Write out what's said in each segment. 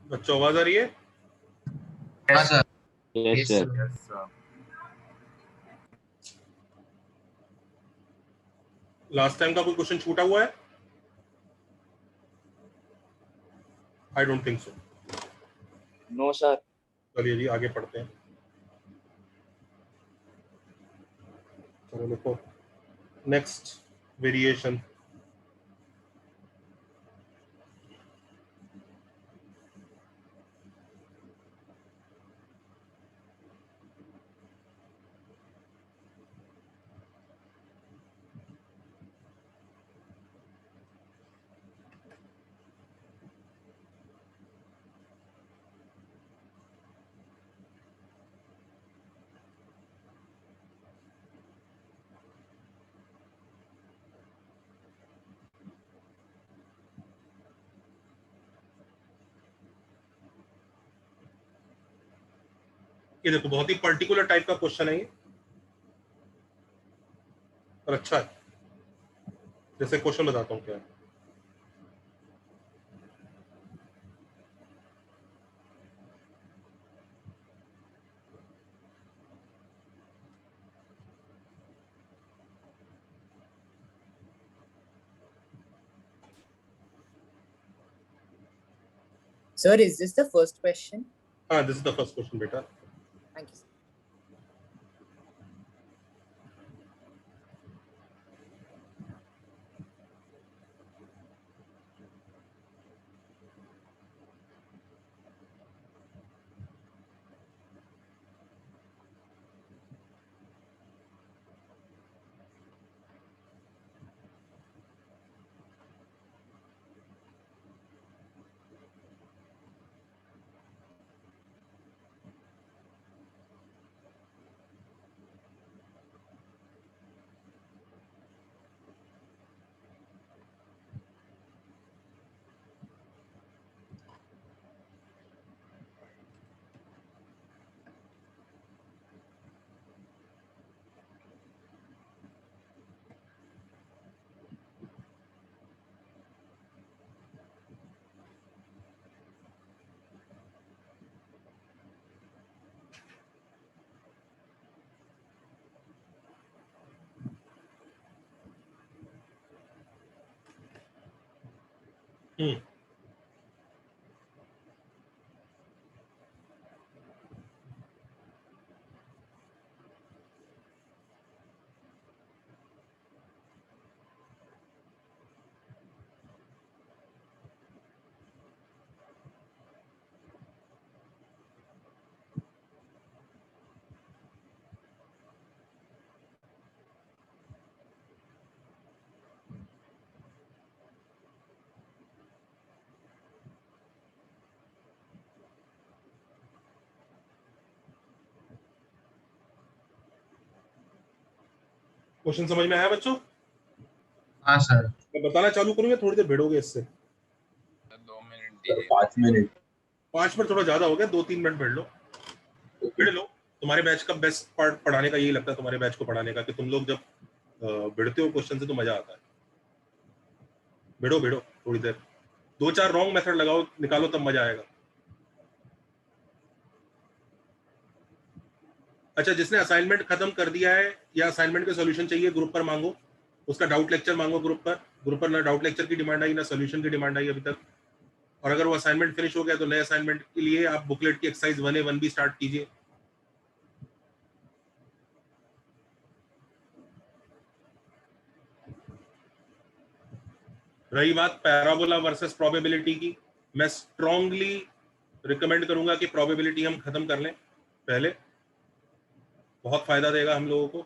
बच्चों आवाज आ रही है? हाँ sir. Yes sir. Last time का कोई क्वेश्चन छूटा हुआ है? I don't think so. No sir. चलिए जी आगे पढ़ते हैं। चलो देखो नेक्स्ट वेरिएशन। ये देखो बहुत ही पर्टिकुलर टाइप का क्वेश्चन है ये, और अच्छा है। जैसे क्वेश्चन बताता हूँ क्या है। Sir, is this the first question? हाँ, this is the first question बेटा। Thank you. हम्म क्वेश्चन समझ में आया बच्चों? हाँ सर। मैं बताना चालू करूंगा, थोड़ी देर भिड़ोगे इससे। 2 मिनट दीजिए। 5 मिनट। 5 मिनट थोड़ा ज्यादा हो गया, 2-3 मिनट भिड़ लो। भिड़ लो। तुम्हारे बैच का बेस्ट पार्ट पढ़ाने का यही लगता है, तुम्हारे बैच को पढ़ाने का, कि तुम लोग जब भिड़ते हो क्वेश्चन से तो मजा आता है। भिड़ो भिड़ो थोड़ी देर, 2-4 रॉन्ग मेथड लगाओ, निकालो, तब मजा आएगा। अच्छा, जिसने असाइनमेंट खत्म कर दिया है या असाइनमेंट के सॉल्यूशन चाहिए, ग्रुप पर मांगो, उसका डाउट लेक्चर मांगो ग्रुप पर ना डाउट लेक्चर की डिमांड आई ना सॉल्यूशन की डिमांड आई अभी तक। और अगर वो असाइनमेंट फिनिश हो गया तो नए असाइनमेंट के लिए आप बुकलेट की एक्सरसाइज 1A 1B स्टार्ट कीजिए। रही बात पैराबोला वर्सेस प्रोबेबिलिटी की, मैं स्ट्रांगली रिकमेंड करूंगा कि प्रोबेबिलिटी हम खत्म कर लें पहले, बहुत फायदा देगा हम लोगों को।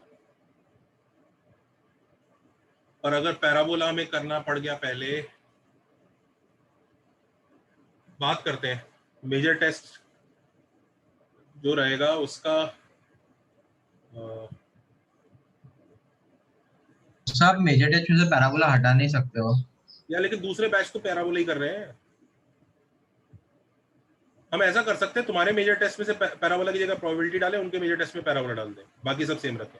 और अगर पैराबोला हमें करना पड़ गया, पहले बात करते हैं मेजर टेस्ट जो रहेगा उसका। सब मेजर टेस्ट में से पैराबोला हटा नहीं सकते हो या लेकिन दूसरे बैच तो पैराबोला ही कर रहे हैं। हम ऐसा कर सकते हैं, तुम्हारे मेजर टेस्ट में से पैराबोला की जगह प्रोबेबिलिटी डालें, उनके मेजर टेस्ट में पैराबोला डाल दें, बाकी सब सेम रखें।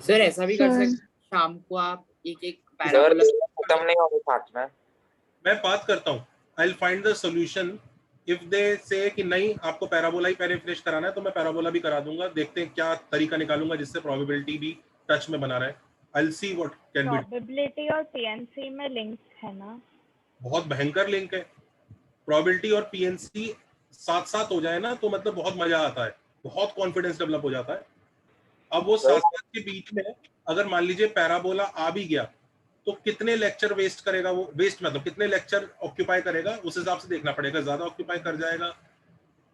Sir, ऐसा भी कर सकते शाम को आप एक सर पैराबोला खत्म नहीं होगी साथ में। मैं बात करता हूँ, I'll find the solution. If they say कि नहीं आपको पैराबोला ही पहले फिनिश कराना है तो मैं पैराबोला भी करा दूंगा, देखते हैं क्या तरीका निकालूंगा जिससे प्रोबेबिलिटी भी टच में बना रहे. I'll see what can be. Probability और पीएनसी में लिंक्स है ना? बहुत भयंकर लिंक है. प्रोबेबिलिटी और पीएनसी साथ साथ हो जाए ना तो मतलब बहुत मजा आता है, बहुत कॉन्फिडेंस डेवलप हो जाता है. अब वो साथ साथ के बीच में अगर मान लीजिए पैराबोला आ भी गया तो कितने लेक्चर वेस्ट करेगा वो, वेस्ट मतलब कितने लेक्चर ऑक्यूपाई करेगा उस हिसाब से देखना पड़ेगा. ज्यादा ऑक्यूपाई कर जाएगा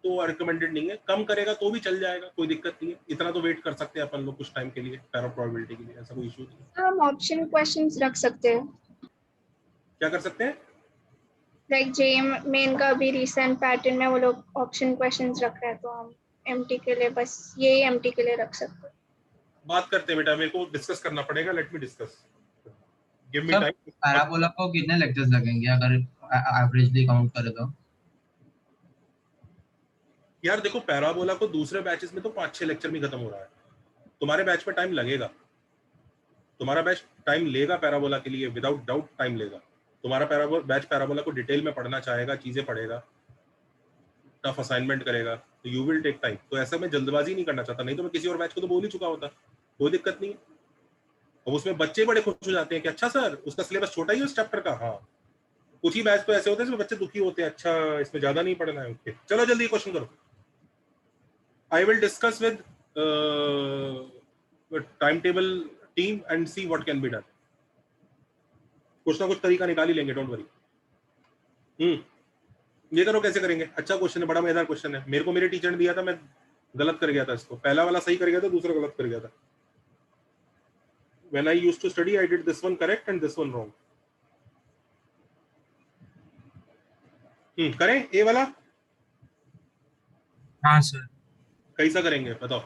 तो रिकमेंडेड नहीं है, कम करेगा तो भी चल जाएगा, कोई दिक्कत नहीं है. इतना तो वेट कर सकते हैं अपन लोग कुछ टाइम के लिए पैरा प्रोबेबिलिटी के लिए, ऐसा कोई इशू नहीं है. हम ऑप्शन क्वेश्चंस रख सकते हैं. क्या कर सकते हैं? लाइक जेईई मेन का भी रिसेंट पैटर्न में वो लोग ऑप्शन क्वेश्चंस रख रहे हैं तो हम एमटी के लिए बस यही एमटी के लिए रख सकते हैं. बात करते हैं बेटा, मेरे को डिस्कस करना पड़ेगा. Let me discuss, give me sir time. Parabola को कितने लेक्चर्स लगेंगे अगर एवरेजली काउंट करें तो? यार देखो पैराबोला को दूसरे बैचेस में तो 5-6 लेक्चर में खत्म हो रहा है. तुम्हारे बैच में टाइम लगेगा, तुम्हारा बैच टाइम लेगा पैराबोला के लिए, विदाउट डाउट टाइम लेगा. तुम्हारा बैच पैराबोला को डिटेल में पढ़ना चाहेगा, चीजें पढ़ेगा, टफ असाइनमेंट करेगा, तो यू विल टेक टाइम. तो ऐसा मैं जल्दबाजी नहीं करना चाहता, नहीं तो मैं किसी और बैच को तो बोल ही चुका होता, कोई दिक्कत नहीं है. अब उसमें बच्चे बड़े खुश हो जाते हैं कि अच्छा सर उसका सिलेबस छोटा ही है उस चैप्टर का. हाँ, कुछ ही बैच तो ऐसे होते हैं जिसमें बच्चे दुखी होते हैं, अच्छा इसमें ज्यादा नहीं पढ़ना है. ओके चलो जल्दी क्वेश्चन करो. I will discuss with timetable team and see what can be done. कुछ ना कुछ तरीका निकाल ही लेंगे, डोंट वरी. ये करो कैसे करेंगे. अच्छा क्वेश्चन है, बड़ा मजेदार क्वेश्चन है. मेरे को मेरे टीचर ने दिया था, मैं गलत कर गया था इसको. पहला वाला सही कर गया था, दूसरा गलत कर गया था. When I used to study, I did this one correct and this one wrong. करें ए वाला? हाँ सर. कैसा करेंगे बताओ.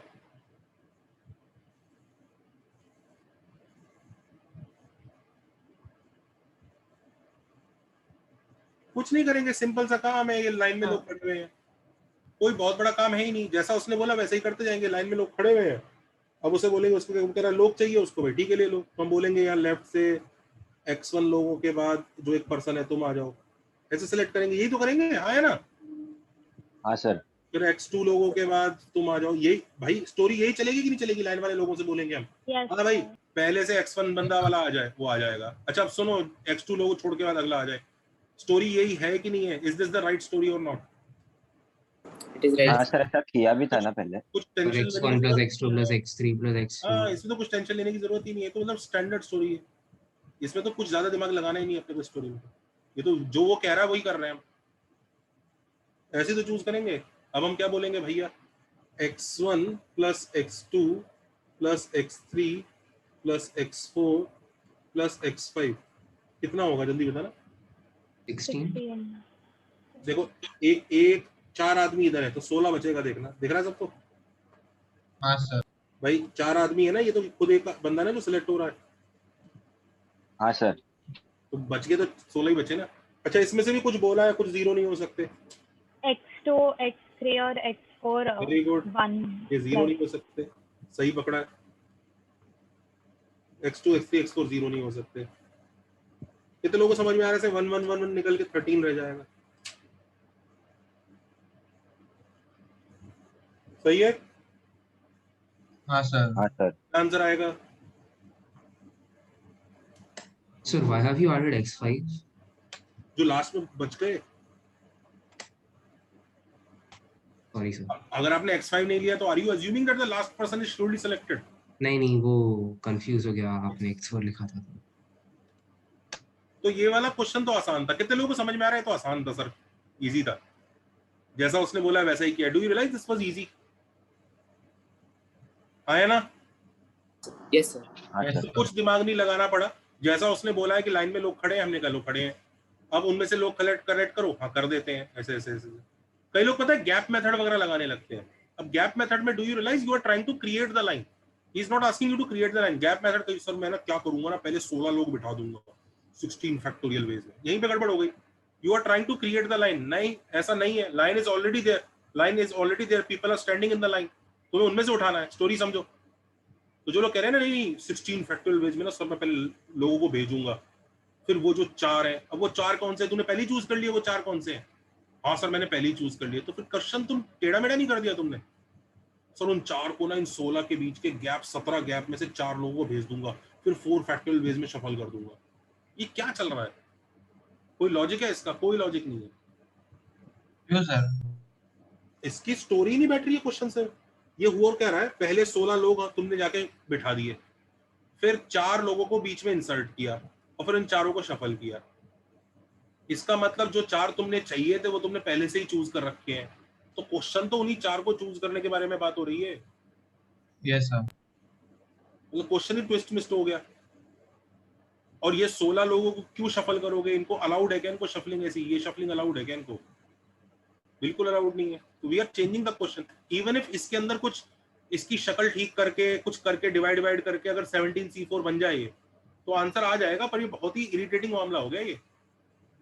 कुछ नहीं करेंगे, सिंपल सा काम है. ये लाइन में लोग खड़े हुए हैं, कोई बहुत बड़ा काम है ही नहीं. जैसा उसने बोला वैसे ही करते जाएंगे. लाइन में लोग खड़े हुए हैं, अब उसे बोलेंगे, उसको कह रहा लोग चाहिए उसको, भाई ठीक है ले लो. हम बोलेंगे यहाँ लेफ्ट से x1 लोगों के बाद जो एक पर्सन है तुम आ जाओ, ऐसे सेलेक्ट करेंगे. यही तो करेंगे, हाँ है ना? हाँ सर. फिर x2 लोगों के बाद तुम आ जाओ. यही भाई स्टोरी यही चलेगी कि नहीं चलेगी? लाइन वाले लोगों से बोलेंगे हम, हाँ भाई पहले से x1 बंदा वाला आ जाए, वो आ जाएगा. अच्छा अब सुनो, x2 लोगों छोड़ के बाद अगला आ जाए. स्टोरी यही है कि नहीं है? Is this the right story और नॉट? It is right. हाँ सर, ऐसा किया भी था ना पहले. कुछ tension x1 plus x2 plus x3 plus x4. हाँ, इसमें तो कुछ टेंशन लेने की जरूरत ही नहीं है. तो मतलब स्टैंडर्ड स्टोरी है, इसमें तो कुछ ज्यादा दिमाग लगाना ही नहीं है अपने को स्टोरी में. ये तो जो वो कह रहा है वही कर रहे हैं हम, ऐसे तो चूज करेंगे. अब हम क्या बोलेंगे भैया, x1 plus x2 plus x3 plus x4 plus x5 कितना होगा? जल्दी बताना. 16. देखो एक 4 आदमी इधर है तो 16 बचेगा. देखना, दिख रहा है सबको? हाँ सर. भाई 4 आदमी है ना, ये तो खुद एक बंदा ना जो सिलेक्ट हो रहा है, हाँ सर. तो बच गए तो 16 ही बचे ना. अच्छा इसमें से भी कुछ बोला है, कुछ जीरो नहीं हो सकते. x2 x3 और x4 वेरी गुड, 1 ये जीरो नहीं हो सकते, सही पकड़ा है. x2 x3 x4 जीरो नहीं हो सकते. कितने लोगों को समझ में आ रहा है? 1 1 1 1 निकल के 13 रह जाएगा. सही है? हाँ सर. हाँ सर. आंसर आएगा. Sir, why have you added x5? जो लास्ट में बच गए. Sorry sir. अगर आपने x5 नहीं लिया तो are you assuming that the last person is surely selected? नहीं वो कंफ्यूज हो गया, आपने x4 लिखा था. तो ये वाला क्वेश्चन तो आसान था. कितने लोगों को समझ में आ रहा है? तो आसान था सर, इजी था. जैसा उसने बोला वैसा ही किया. Do you realise this was easy? आया ना? Yes, sir. हाँ तो सर. कुछ दिमाग नहीं लगाना पड़ा. जैसा उसने बोला है कि लाइन में लोग खड़े हैं, हमने कहा लोग खड़े हैं, अब उनमें से लोग करेक्ट करो. हाँ कर देते हैं ऐसे ऐसे ऐसे. कई लोग पता है गैप मेथड वगैरह लगाने लगते हैं. अब गैप मेथड में do you realise you are trying to create the line. He is not asking you to create the line. Gap method कहीं सर मैं ना क्या करूंगा ना, पहले 16 लोग बिठा दूंगा 16 फैक्टोरियल वेज में. यहीं पे गड़बड़ हो गई. You are trying to create the line. नहीं, ऐसा नहीं है. Line is already there. Line is already there. People are standing in the line. तुम्हें उनमें से उठाना है. स्टोरी समझो. तो जो लोग कह रहे हैं ना नहीं 16 फैक्टोरियल वेज में ना सर मैं पहले लोगों को भेजूंगा, फिर वो जो 4 है, अब वो 4 कौन से, तूने पहले चूज कर लिया वो 4 कौन से हैं? हाँ सर मैंने पहले ही चूज कर लिया। तो फिर क्वेश्चन तुम टेढ़ा मेढ़ा नहीं कर दिया तुमने? सर उन 4 को ना, इन 16 के बीच के गैप, 17 गैप में से 4 लोगों को भेज दूंगा, फिर 4 फैक्टोरियल वेज में शफल कर दूंगा। ये क्या चल रहा है? कोई लॉजिक है इसका? कोई लॉजिक नहीं है। क्यों सर? इसकी स्टोरी नहीं बैठ रही है क्वेश्चन से। ये हुआ कह रहा है, पहले 16 लोग तुमने जाके बिठा दिए, फिर 4 लोगों को बीच में इंसर्ट किया और फिर इन चारों को शफल किया। इसका मतलब जो 4 तुमने चाहिए थे वो तुमने पहले से ही चूज कर रखे हैं। तो क्वेश्चन तो उन्हीं 4 को चूज करने के बारे में बात हो रही है। Yes sir. मतलब क्वेश्चन ही ट्विस्ट मिस्ट हो गया। और ये 16 लोगों को क्यों शफल करोगे? इनको अलाउड है क्या? इनको शफलिंग ऐसी, ये शफलिंग अलाउड है क्या इनको? बिल्कुल अलाउड नहीं है। तो we are changing the question. Even if इसके अंदर कुछ इसकी शक्ल ठीक करके, कुछ करके, डिवाइड करके अगर 17C4 बन जाए तो आंसर आ जाएगा। पर ये बहुत ही इरिटेटिंग मामला हो गया ये।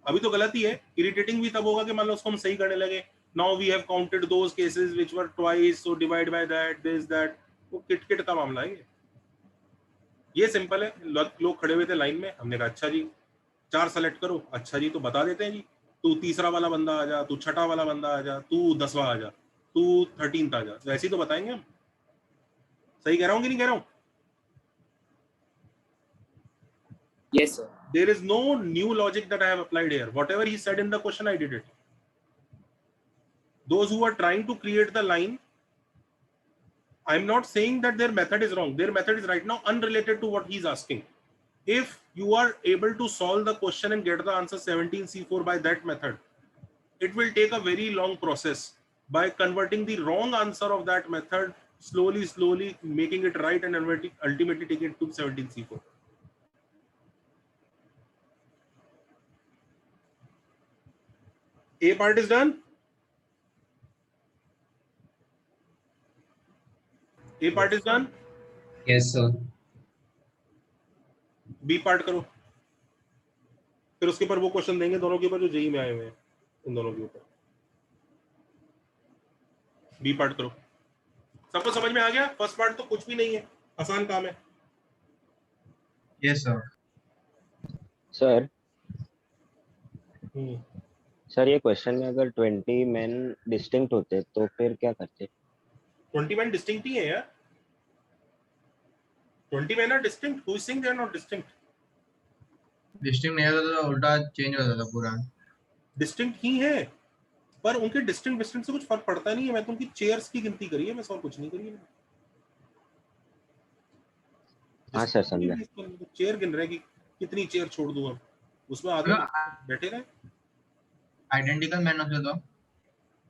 अभी तो गलत ही है, इरिटेटिंग भी तब होगा कि मान लो उसको हम सही करने लगे। Now we have counted those cases which were twice, so divide by that, this that. वो किट का मामला है ये सिंपल है। लोग खड़े हुए थे लाइन में, हमने कहा अच्छा जी 4 सेलेक्ट करो। अच्छा जी तो बता देते हैं जी, तू तीसरा वाला बंदा आ जा, तू छठा वाला बंदा आ जा, तू 10वां आ जा, तू 13th आ जा। तो ऐसे ही तो बताएंगे हम। सही कह रहा हूँ कि नहीं कह रहा हूँ? Yes, sir. There is no new logic that I have applied here. Whatever he said in the question, I did it. Those who are trying to create the line, I'm not saying that their method is wrong. Their method is right now unrelated to what he's asking. If you are able to solve the question and get the answer 17C4 by that method, it will take a very long process. By converting the wrong answer of that method, slowly making it right and ultimately taking it to 17C4. A part is done. A part is done. Yes, sir. B part करो। फिर उसके ऊपर वो question देंगे दोनों के ऊपर जो जेई में आए हुए हैं, इन दोनों के ऊपर। बी पार्ट करो। सबको समझ में आ गया? फर्स्ट पार्ट तो कुछ भी नहीं है, आसान काम है। Yes sir. सर सर ये क्वेश्चन में अगर 20 मेन डिस्टिंक्ट होते तो फिर क्या करते? 20 मैन डिस्टिंक्ट ही है यार। 20 man are distinct. Who is saying they are not distinct? Distinct नहीं होता तो उल्टा चेंज होता था पूरा। डिस्टिंक्ट ही है, पर उनके डिस्टिंक्ट से कुछ फर्क पड़ता नहीं है। मैं तो उनकी चेयर्स की गिनती करी है, मैं और कुछ नहीं करी है। हाँ सर समझा। चेयर गिन रहे कि कितनी चेयर छोड़ दूं अब, उसमें आदमी बैठे रहे। आइडेंटिकल मैन होते तो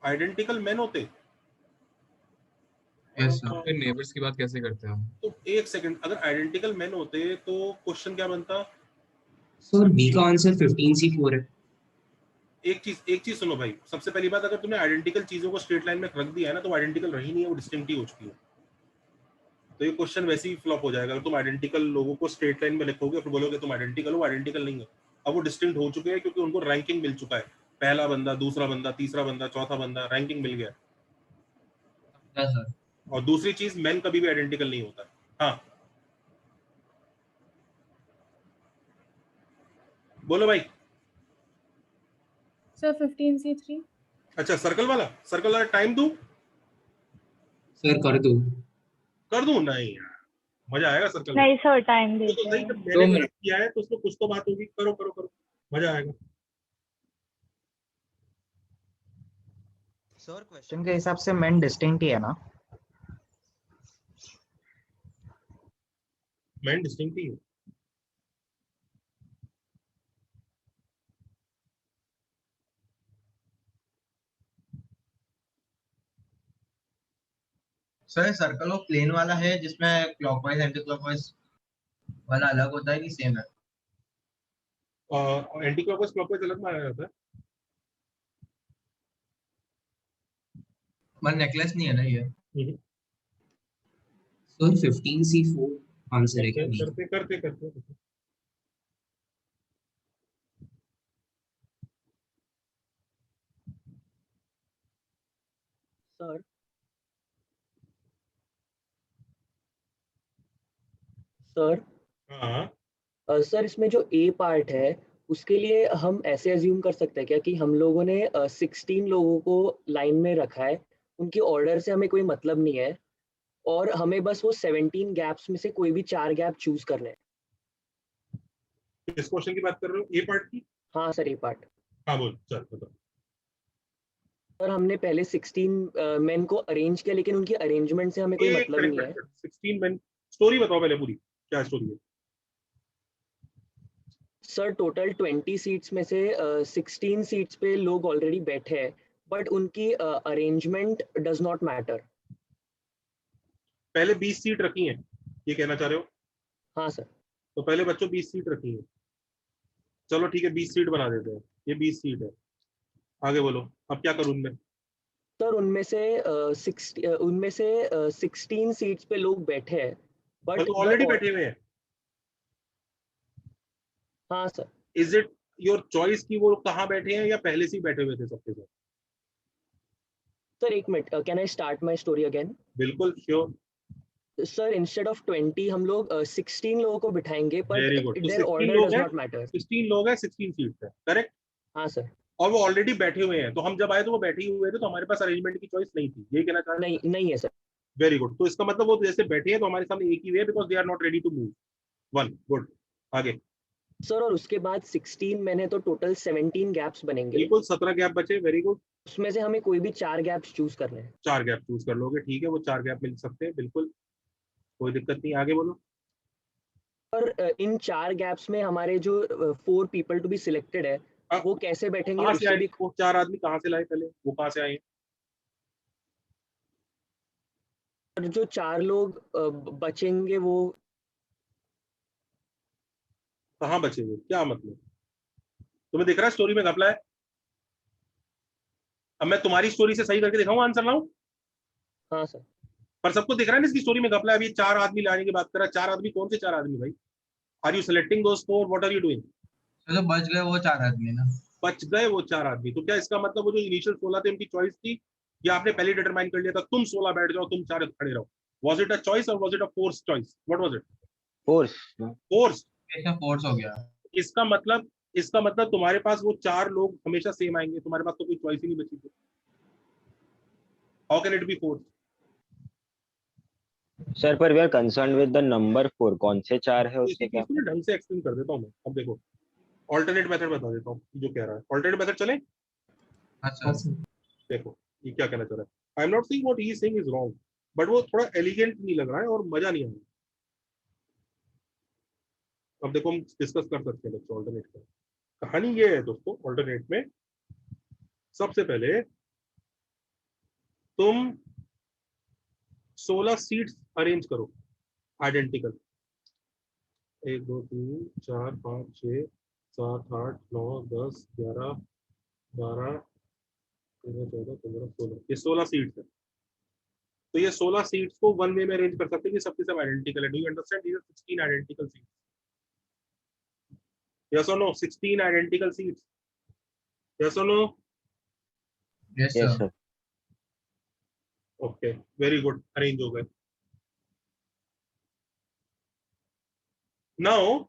आइडेंटिकल मैन होते। Yes sir. फिर नेबर्स की बात कैसे करते हैं हम? तो एक सेकंड, अगर आइडेंटिकल मैन होते तो क्वेश्चन क्या बनता? सर बी का आंसर 15C4 है। एक चीज सुनो भाई। सबसे पहली बात, अगर तुमने आइडेंटिकल चीजों को स्ट्रेट लाइन में रख दिया है ना, तो आइडेंटिकल रही नहीं है, वो डिस्टिंक्ट ही हो चुकी है। तो ये क्वेश्चन वैसे ही फ्लॉप हो जाएगा। अगर तुम आइडेंटिकल लोगों को स्ट्रेट लाइन में लिखोगे फिर बोलोगे तुम आइडेंटिकल हो, आइडेंटिकल नहीं है। अब वो डिस्टिंक्ट हो चुके हैं क्योंकि उनको रैंकिंग मिल चुका है। पहला बंदा, दूसरा बंदा, तीसरा बंदा, चौथा बंदा, रैंकिंग मिल गया। Yes sir. और दूसरी चीज, मैन कभी भी आइडेंटिकल नहीं होता। हाँ बोलो भाई। Sir 15C3। अच्छा सर्कल वाला टाइम दूं? सर कर दो। कर दूं? नहीं यार, मजा आएगा सर्कल में। नहीं सर टाइम तो दीजिए। नहीं, जब 2 मैंने मिनट। किया है तो उसमें कुछ तो बात होगी। करो करो करो, मजा आएगा। सर क्वेश्चन के हिसाब से मेन डिस्टिंक्ट ही है ना? मैन डिस्टिंक्ट ही है। सर सर्कल वो प्लेन वाला है जिसमें क्लॉकवाइज एंटी क्लॉकवाइज वाला अलग होता है कि सेम है? एंटी क्लॉकवाइज क्लॉकवाइज अलग माना जाता है। पर नेकलेस नहीं है ना ये? सर 15C4 आंसर है क्या? करते करते करते करते। सर सर हाँ सर इसमें जो ए पार्ट है उसके लिए हम ऐसे अज्यूम कर सकते हैं क्या कि हम लोगों ने 16 लोगों को लाइन में रखा है, उनके ऑर्डर से हमें कोई मतलब नहीं है और हमें बस वो 17 गैप्स में से कोई भी 4 गैप चूज करने हैं। किस क्वेश्चन की बात कर रहे हो, ए पार्ट की? हाँ सर, ए पार्ट। हाँ बोल, चल बताओ। सर हमने पहले 16 मेन को अरेंज किया, लेकिन उनकी अरेंजमेंट से हमें कोई मतलब नहीं है। 16 मैन, स्टोरी बताओ पहले पूरी, क्या स्टोरी है? सर टोटल 20 सीट्स में से 16 सीट्स पे लोग ऑलरेडी बैठे हैं, बट उनकी अरेंजमेंट डज नॉट मैटर। पहले 20 सीट रखी हैं, ये कहना चाह रहे हो? हाँ सर। तो पहले बच्चों 20 सीट रखी है, चलो ठीक है 20 सीट बना देते हैं, ये 20 सीट है। आगे बोलो, अब क्या करूं उनमें? सर उनमें से 16 सीट्स पे लोग बैठे हैं, बट मतलब ऑलरेडी बैठे हुए हैं। हाँ sir. Is it your choice कि वो कहाँ बैठे हैं या पहले से ही बैठे हुए थे सबके साथ? सर एक minute, can I start my story again? बिल्कुल श्योर। सर इंस्टेड ऑफ 20 हम लोग 16 लोगों को बिठाएंगे, वेरी बट गुड, तो देयर 16 ऑर्डर लोग डज हैं, नॉट मैटर। 16 लोग हैं, 16 सीट है, करेक्ट? हाँ सर। और वो ऑलरेडी बैठे हुए हैं, तो हम जब आए तो वो बैठे ही हुए थे, तो हमारे पास अरेंजमेंट की चॉइस नहीं थी, यही कहना चाह रहे हैं? नहीं है सर। वेरी गुड, तो इसका मतलब वो जैसे बैठे हैं तो हमारे सामने एक ही वे है, because they are not ready to move. One, good. आगे सर और उसके बाद 16 मैंने तो टोटल 17 गैप्स बनेंगे, बिल्कुल 17 गैप बचे, वेरी गुड। उसमें से हमें कोई भी 4 गैप्स चूज करने हैं। 4 गैप चूज कर लोगे, ठीक है, वो 4 गैप मिल सकते हैं, बिल्कुल कोई दिक्कत नहीं। आगे बोलो। और इन 4 गैप्स में हमारे जो 4 पीपल टू बी सिलेक्टेड है वो कैसे बैठेंगे कहाँ से उससे आए भी। वो 4 आदमी, कहाँ से लाए पहले, वो कहाँ से आए? जो 4 लोग बचेंगे वो कहाँ बचे हुए, क्या मतलब? तुम्हें दिख रहा है स्टोरी में घपला है? अब मैं तुम्हारी स्टोरी से सही करके दिखाऊं, आंसर लाऊं? हाँ सर। पर सबको दिख रहा है ना इसकी स्टोरी में घपला है। अभी 4 आदमी लाने की बात कर रहा है, 4 आदमी कौन से 4 आदमी भाई? Are you selecting those four, what are you doing? चलो बच गए वो 4 आदमी ना। बच गए वो 4 आदमी, तो क्या इसका मतलब वो जो इनिशियल 16 थे उनकी चॉइस थी, या आपने पहले डिटरमाइन कर लिया था तुम 16 बैठ जाओ, तुम 4 खड़े रहो? वाज इट अ चॉइस और was it a force choice? What was it? Force. Force. ऐसा फोर्स हो गया। इसका मतलब तुम्हारे पास वो 4 लोग हमेशा सेम आएंगे, तुम्हारे पास तो कोई चॉइस ही नहीं बची थी। How can it be force? Sir पर we are concern with the number 4, कौन से 4 है उससे क्या? ढंग से एक्सप्लेन कर देता हूँ मैं। अब देखो, ऑल्टरनेट मेथड बता देता हूँ जो कह रहा है। ऑल्टरनेट मेथड चले? अच्छा देखो ये क्या कहना चाह रहा है। आई am not saying what he is saying is wrong, but वो थोड़ा एलिगेंट नहीं लग रहा है और मजा नहीं आ रहा। अब देखो हम डिस्कस कर सकते हैं बच्चों ऑल्टरनेट का। कहानी ये है दोस्तों, ऑल्टरनेट में सबसे पहले तुम 16 सीट्स अरेंज करो आइडेंटिकल। 1 2 3 4 5 6 7 8 9 10 11 12 13 14 15 16, ये 16 सीट्स है। तो ये 16 सीट्स को वन वे में अरेंज कर सकते हैं कि सबके सब आइडेंटिकल है। Do you understand? These are 16 identical seats. Yes और नो? 16 आइडेंटिकल सीट्स, यस और no? Yes yes sir. Sir. Okay, very good, arrange हो गए। Now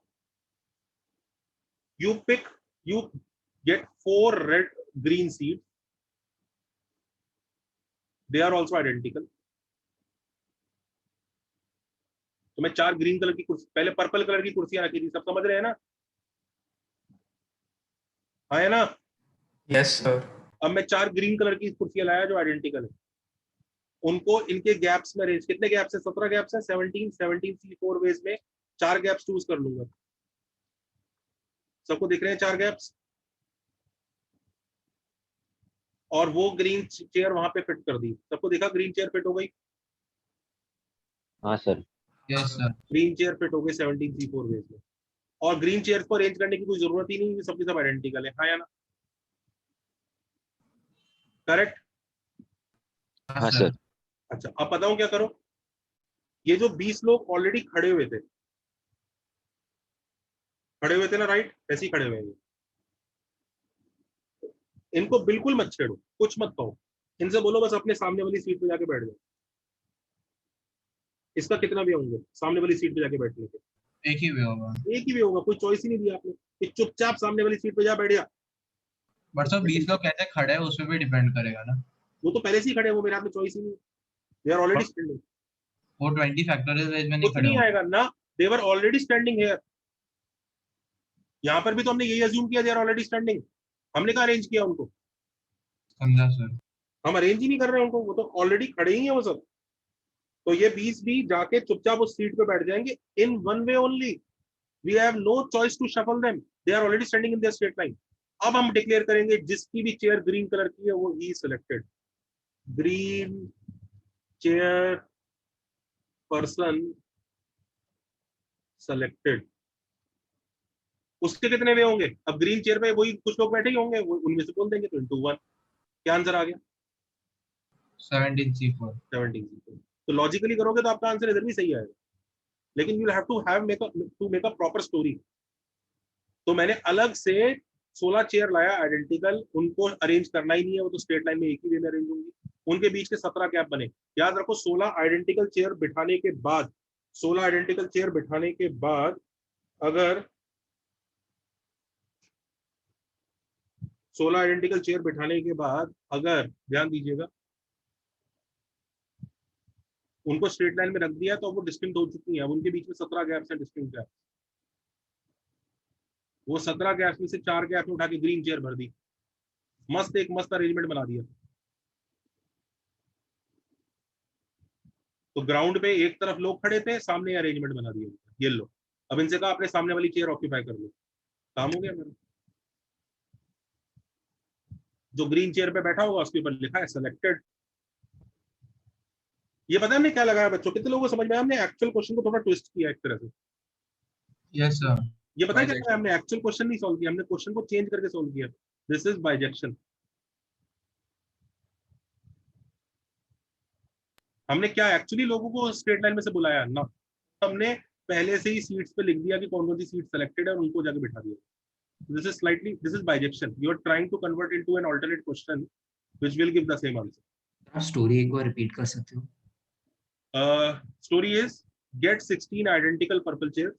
you get 4 red green seeds, they are also identical। तो मैं 4 green colour की कुर्सी, पहले purple colour की कुर्सियां रखी थी, सब समझ रहे हैं ना? हाँ है ना? Yes sir. अब मैं 4 ग्रीन कलर की कुर्सियां लाया जो आइडेंटिकल है, उनको इनके गैप्स में अरेंज, कितने गैप्स है? 17 गैप्स है। 17 सी 4 वेज में 4 गैप्स चूज कर लूंगा। सबको दिख रहे हैं 4 गैप्स? और वो ग्रीन चेयर वहां पे फिट कर दी, सबको देखा ग्रीन चेयर फिट हो गई? हाँ sir. Yes sir. Green chair fit हो गई 17 सी 4 वेज में, और ग्रीन चेयर को अरेंज करने की कोई जरूरत ही नहीं, सबके सब आइडेंटिकल है। हाँ या ना? करेक्ट? हाँ सर। अच्छा, अब बताऊं क्या करो। ये जो 20 लोग ऑलरेडी खड़े हुए थे ना, राइट? ऐसे ही खड़े हुए हैं। इनको बिल्कुल मत छेड़ो, कुछ मत कहो, इनसे बोलो बस अपने सामने वाली सीट पे जाके बैठ जाओ। इसका कितना भी होंगे सामने वाली सीट पे जाके बैठने के। एक ही वे होगा। एक ही वे होगा, कोई चॉइस ही नहीं दिया आपने कि चुपचाप सामने वाली सीट पे जा बैठ जा। बट सर 20 लोग कैसे खड़े हैं उस पे भी डिपेंड करेगा ना। वो तो पहले से ही खड़े हैं, वो मेरे हाथ में चॉइस ही नहीं, दे आर ऑलरेडी स्टैंडिंग। वो 20 फैक्टोरियल में नहीं कुछ खड़े नहीं होंगे। आएगा ना, दे वर ऑलरेडी स्टैंडिंग हियर। यहाँ पर भी तो हमने यही अज्यूम किया, दे आर ऑलरेडी स्टैंडिंग। हमने कहा अरेंज किया उनको, समझा सर। हम अरेंज ही नहीं कर रहे हैं उनको, वो तो ऑलरेडी खड़े ही हैं वो सब। तो ये 20 भी जाके चुपचाप उस सीट पे बैठ जाएंगे in one way only. We have no choice to shuffle them, they are already standing in their straight line. अब हम डिक्लेयर करेंगे जिसकी भी चेयर ग्रीन कलर की है वो ही selected. Green chair person selected. उसके कितने वे होंगे? अब ग्रीन चेयर पे वही कुछ लोग बैठे ही होंगे, वो उनमें से बोल देंगे तो into 1। क्या आंसर आ गया? 17C4। 17। तो लॉजिकली करोगे तो आपका आंसर इधर भी सही आएगा, लेकिन you have to make a proper story. तो मैंने अलग से 16 चेयर लाया आइडेंटिकल, उनको अरेंज करना ही नहीं है, वो तो स्ट्रेट लाइन में एक ही वे में अरेंज होंगी। उनके बीच के 17 गैप बने। याद रखो 16 आइडेंटिकल चेयर बिठाने के बाद, 16 आइडेंटिकल चेयर बिठाने के बाद अगर 16 आइडेंटिकल चेयर बिठाने के बाद अगर ध्यान दीजिएगा उनको स्ट्रेट लाइन में रख दिया तो वो डिस्टिंक्ट हो चुकी है। अब उनके बीच में 17 गैप्स हैं, डिस्टिंक्ट गैप। वो 17 गैप्स में से 4 गैप में उठा के ग्रीन चेयर भर दी, मस्त एक मस्त अरेंजमेंट बना दिया। तो ग्राउंड पे एक तरफ लोग खड़े थे, सामने अरेंजमेंट बना दिया, ये लो। अब इनसे कहा अपने सामने वाली चेयर ऑक्यूपाई कर लो, काम हो गया मेरा। जो ग्रीन चेयर पे बैठा होगा उसके ऊपर लिखा है सेलेक्टेड। ये पता है हमने क्या लगाया बच्चों? कितने लोगों को समझ में आया? हमने एक्चुअल क्वेश्चन को थोड़ा ट्विस्ट किया एक तरह से। Yes sir. ये पता है क्या लगाया हमने? एक्चुअल क्वेश्चन नहीं सॉल्व किया, हमने क्वेश्चन को चेंज करके सॉल्व किया। This is bijection. हमने क्या एक्चुअली लोगों को स्ट्रेट लाइन में से बुलाया ना, हमने पहले से ही सीट्स पे लिख दिया कि कौन कौन सी सीट सेलेक्टेड है और उनको जाके बिठा दिया। this is bijection. You are trying to convert into an alternate question which will give the same answer. आप स्टोरी एक बार रिपीट कर सकते हो? Story is get 16 identical purple chairs,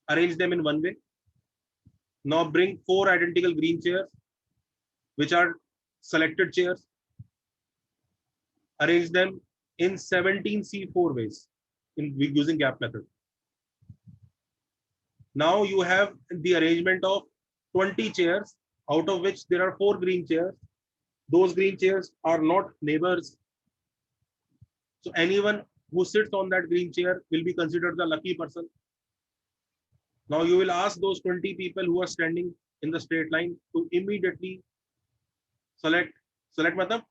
arrange them in one way. Now bring 4 identical green chairs which are selected chairs, arrange them in 17C4 ways in using gap method. Now you have the arrangement of 20 chairs, out of which there are 4 green chairs. Those green chairs are not neighbors. So anyone who sits on that green chair will be considered the lucky person. Now you will ask those 20 people who are standing in the straight line to immediately select मतलब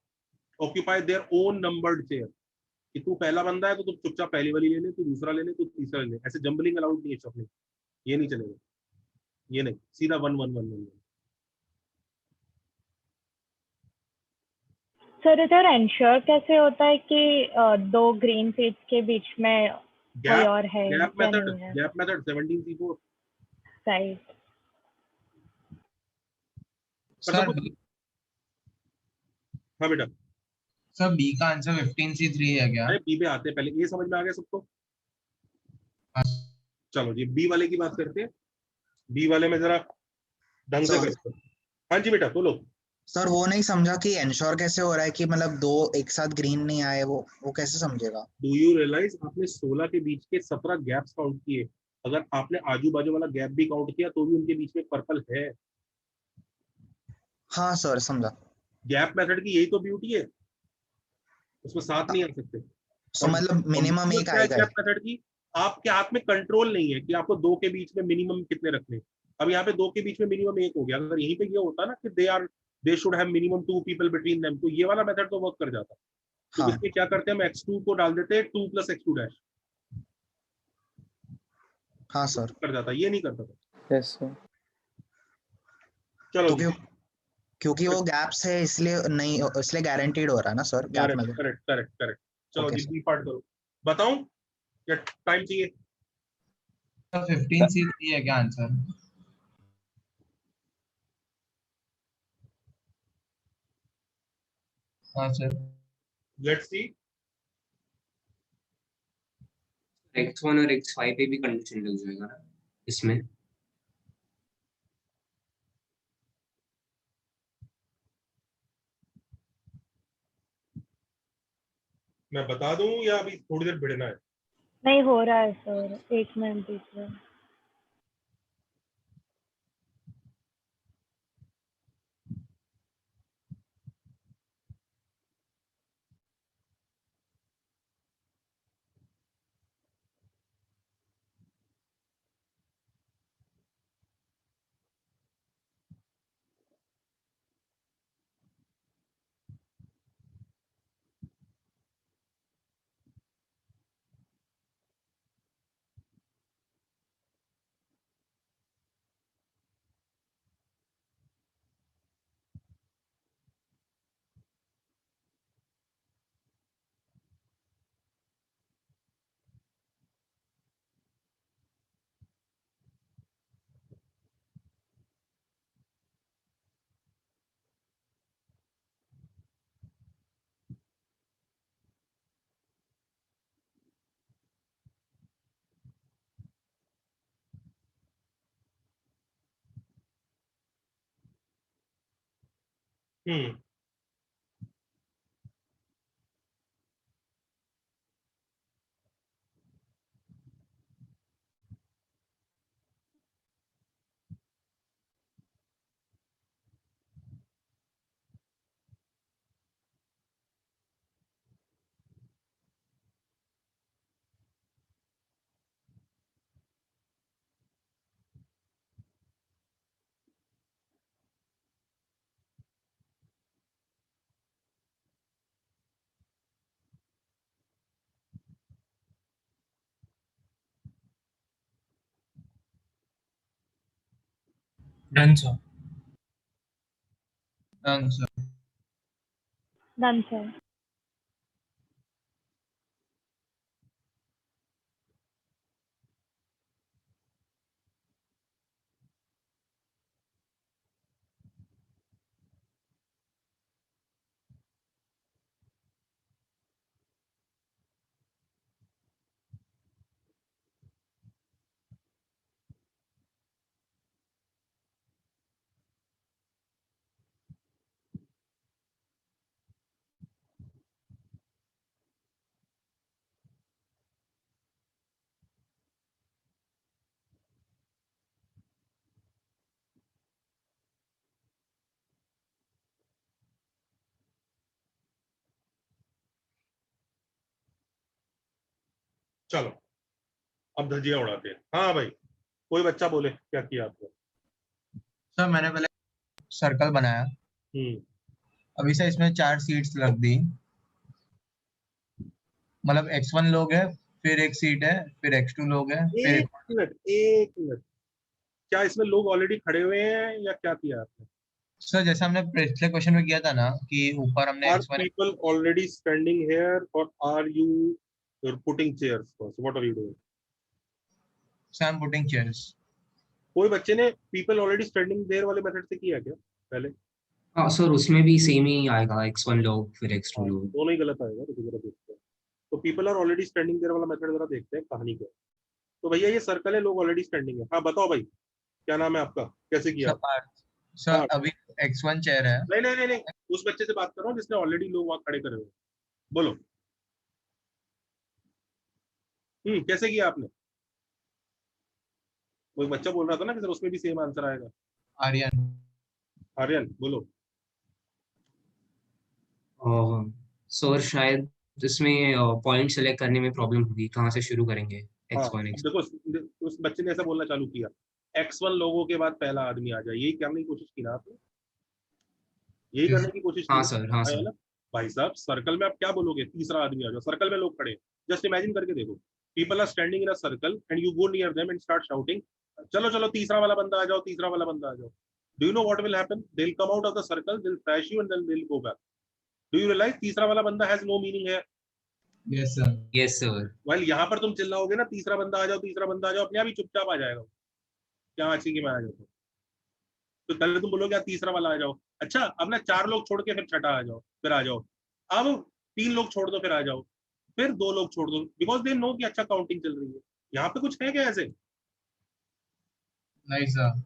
occupy their own numbered chair. कि तू पहला बंदा है तो तू चुपचाप पहली वाली ले ले, तू दूसरा ले ले, तू तीसरा ले ले। ऐसे जंबलिंग अलाउड नहीं है शफलिंग, ये नहीं चलेगा, ये नहीं, सीधा 1 1 1 1। सर इधर एंश्योर कैसे होता है कि दो ग्रीन सीट्स के बीच में कोई और है या नहीं है? Gap method 17C4। Right sir हाँ बेटा। सर बी का आंसर 15C3 है क्या? अरे बी पे आते हैं, पहले ये समझ में आ गया सबको? चलो जी बी वाले की बात करते हैं। बी वाले में जरा ढंग से करते हैं। हाँ जी बेटा बोलो। सर वो नहीं समझा कि एंश्योर कैसे हो रहा है कि मतलब दो एक साथ ग्रीन नहीं आए, वो कैसे समझेगा? डू यू रियलाइज आपने 16 के बीच के 17 गैप्स काउंट किए, अगर आपने आजू बाजू वाला गैप भी काउंट किया तो भी उनके बीच में पर्पल है। हाँ सर समझा। गैप मेथड की यही तो ब्यूटी है, उसमें साथ नहीं आ सकते। तो मतलब मिनिमम एक आएगा। गैप मेथड की आपके हाथ में कंट्रोल नहीं है कि आपको 2 के बीच में मिनिमम कितने रखने। अब यहाँ पे 2 के बीच में मिनिमम 1 हो गया, अगर यहीं पे ये होता ना कि they should have minimum 2 people between them, तो ये वाला मेथड तो वर्क कर जाता। तो हाँ। इसमें क्या करते हैं, हम x2 को डाल देते हैं 2 + x2 डैश। हाँ सर कर जाता, ये नहीं करता था। Yes sir. चलो तो क्योंकि वो गैप्स है इसलिए नहीं, इसलिए गारंटीड हो रहा है ना सर गैप में। Correct correct correct. चलो Okay, जी बी पार्ट करो। बताऊं या टाइम चाहिए? सर 15C3 है क्या आंसर? हाँ सर। Let's see. x1 और x5 पे भी कंडीशन लग जाएगा ना इसमें। मैं बता दूं या अभी थोड़ी देर भिड़ना है? नहीं हो रहा है सर, 1 मिनट दीजिए। Hmm done sir. Done sir. Done sir. चलो अब धजिया उड़ाते हैं। हाँ भाई, कोई बच्चा बोले क्या किया आपने? सर मैंने पहले सर्कल बनाया, हम्म अभी से इसमें 4 सीट्स रख दी, मतलब x1 लोग है, फिर एक सीट है, फिर x2 लोग है, फिर एक मिनट, एक मिनट, क्या इसमें लोग ऑलरेडी खड़े हुए हैं या क्या किया आपने? सर जैसा हमने पिछले क्वेश्चन में किया था ना कि ऊपर हमने Are x1 people already standing here or are you're putting chairs first? What are you doing? Sam putting chairs. कोई बच्चे ने people already standing there वाले मेथड से किया क्या पहले? हाँ सर, उसमें भी सेम ही आएगा, x1 लोग फिर x2 हाँ, लोग। दोनों ही गलत आएगा, तो जरा देखते हैं। तो people are already standing there वाला मेथड जरा देखते हैं कहानी क्या है। तो भैया ये सर्कल है, लोग ऑलरेडी स्टैंडिंग है। हाँ बताओ भाई, क्या नाम है आपका, कैसे किया? सर अभी x1 चेयर है। नहीं नहीं नहीं नहीं, उस बच्चे से बात कर रहा हूँ जिसने ऑलरेडी लोग वहां खड़े करे हुए हैं। बोलो। कैसे किया आपने? कोई बच्चा बोल रहा था ना कि सर उसमें भी सेम आंसर आएगा। आर्यन। आर्यन बोलो। सर शायद इसमें पॉइंट सेलेक्ट करने में प्रॉब्लम होगी, कहाँ से शुरू करेंगे हाँ x1 अब देखो, उस बच्चे ने ऐसा बोलना चालू किया, x1 लोगों के बाद पहला आदमी आ जाए। यही करने की कोशिश की ना आपने? यही करने की कोशिश की हाँ ना? सर, हाँ है सर। ना? भाई साहब सर्कल में आप क्या बोलोगे? तीसरा आदमी आ जाओ, सर्कल में लोग खड़े हैं। जस्ट इमेजिन करके देखो, people are standing in a circle and you go near them and start shouting, चलो चलो तीसरा वाला बंदा आ जाओ, तीसरा वाला बंदा आ जाओ। Do you know what will happen? They will come out of the circle, they will trash you and then they will go back. Do you realise तीसरा वाला बंदा हैज नो मीनिंग है? Yes sir. Yes sir. While यहाँ पर तुम चिल्लाओगे ना तीसरा बंदा आ जाओ, तीसरा बंदा आ जाओ, अपने आप ही चुपचाप आ जाएगा। क्या अच्छी की मैं आ जाता हूँ, तो पहले तुम बोलोगे यार तीसरा वाला आ जाओ। अच्छा अब ना 4 लोग छोड़ के फिर छठा आ जाओ, फिर आ जाओ। अब 3 लोग छोड़ दो फिर आ जाओ। फिर 2 लोग छोड़ दो, बिकॉज दे नो कि अच्छा काउंटिंग चल रही है। यहाँ पे कुछ है क्या ऐसे? नहीं सर।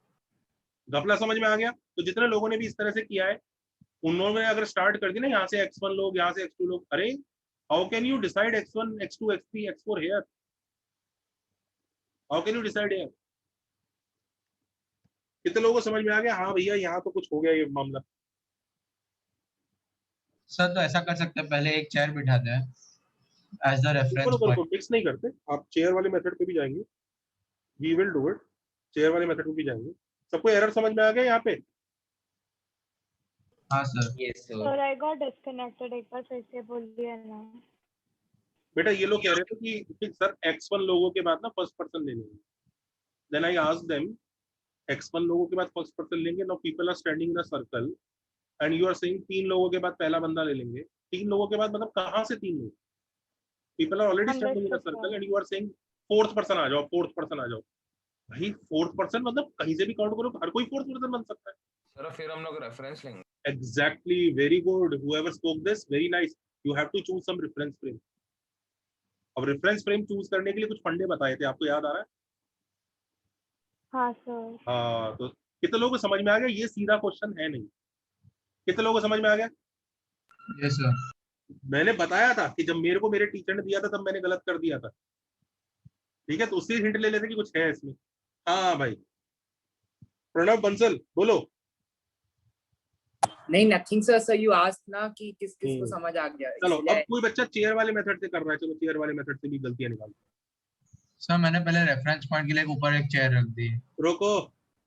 घपला समझ में आ गया? तो जितने लोगों ने भी इस तरह से किया है, उन्होंने अगर स्टार्ट कर दी ना, यहाँ से x1 लोग, यहाँ से x2 लोग, अरे how can you decide x1 x2 x3 x4 here? How can you decide here? कितने लोगों को समझ में आ गया? हाँ भैया यहाँ तो कुछ हो गया ये मामला। सर तो ऐसा कर सकते हैं, पहले एक चेयर बिठाते हैं as the reference point. Fix नहीं करते, आप चेयर वाले मेथड पे भी जाएंगे, we will do it, chair वाले मेथड पे भी जाएंगे। सबको एरर समझ में आ गया यहाँ पे? हाँ sir. Yes sir. Sir I got disconnected, एक बार फिर से बोलिए ना। बेटा ये लोग कह रहे थे कि सर x1 लोगों के बाद ना फर्स्ट पर्सन ले लेंगे। Then I asked them, x1 लोगों के बाद फर्स्ट पर्सन लेंगे, now people are standing in a circle and you are saying 3 लोगों के बाद पहला बंदा ले लेंगे। 3 लोगों के बाद मतलब कहाँ से 3 लोग? People are already standing in a circle and you are saying fourth person आ जाओ, फोर्थ पर्सन आ जाओ। भाई फोर्थ पर्सन मतलब कहीं से भी काउंट करो, हर कोई फोर्थ पर्सन बन सकता है। सर फिर हम लोग रेफरेंस लेंगे। Exactly, very good. Whoever spoke this, very nice. You have to choose some reference frame. अब रेफरेंस फ्रेम चूज करने के लिए कुछ फंडे बताए थे, आपको याद आ रहा है? हाँ सर। हाँ, तो कितने लोगों को समझ में आ गया? ये सीधा क्वेश्चन है नहीं। कितने लोगों को समझ में आ गया? Yes sir. मैंने बताया था कि जब मेरे को मेरे टीचर ने दिया था तब मैंने गलत कर दिया था। ठीक है, तो उससे हिंट ले लेते कि कुछ है इसमें। हाँ भाई, प्रणव बंसल बोलो। नहीं nothing sir. Sir you ask ना कि किस किस को समझ आ गया। चलो अब कोई बच्चा चेयर वाले मेथड से कर रहा है, चलो चेयर वाले मेथड से भी गलतियां निकालो। सर मैंने पहले रेफरेंस पॉइंट के लिए ऊपर एक चेयर रख दी। रोको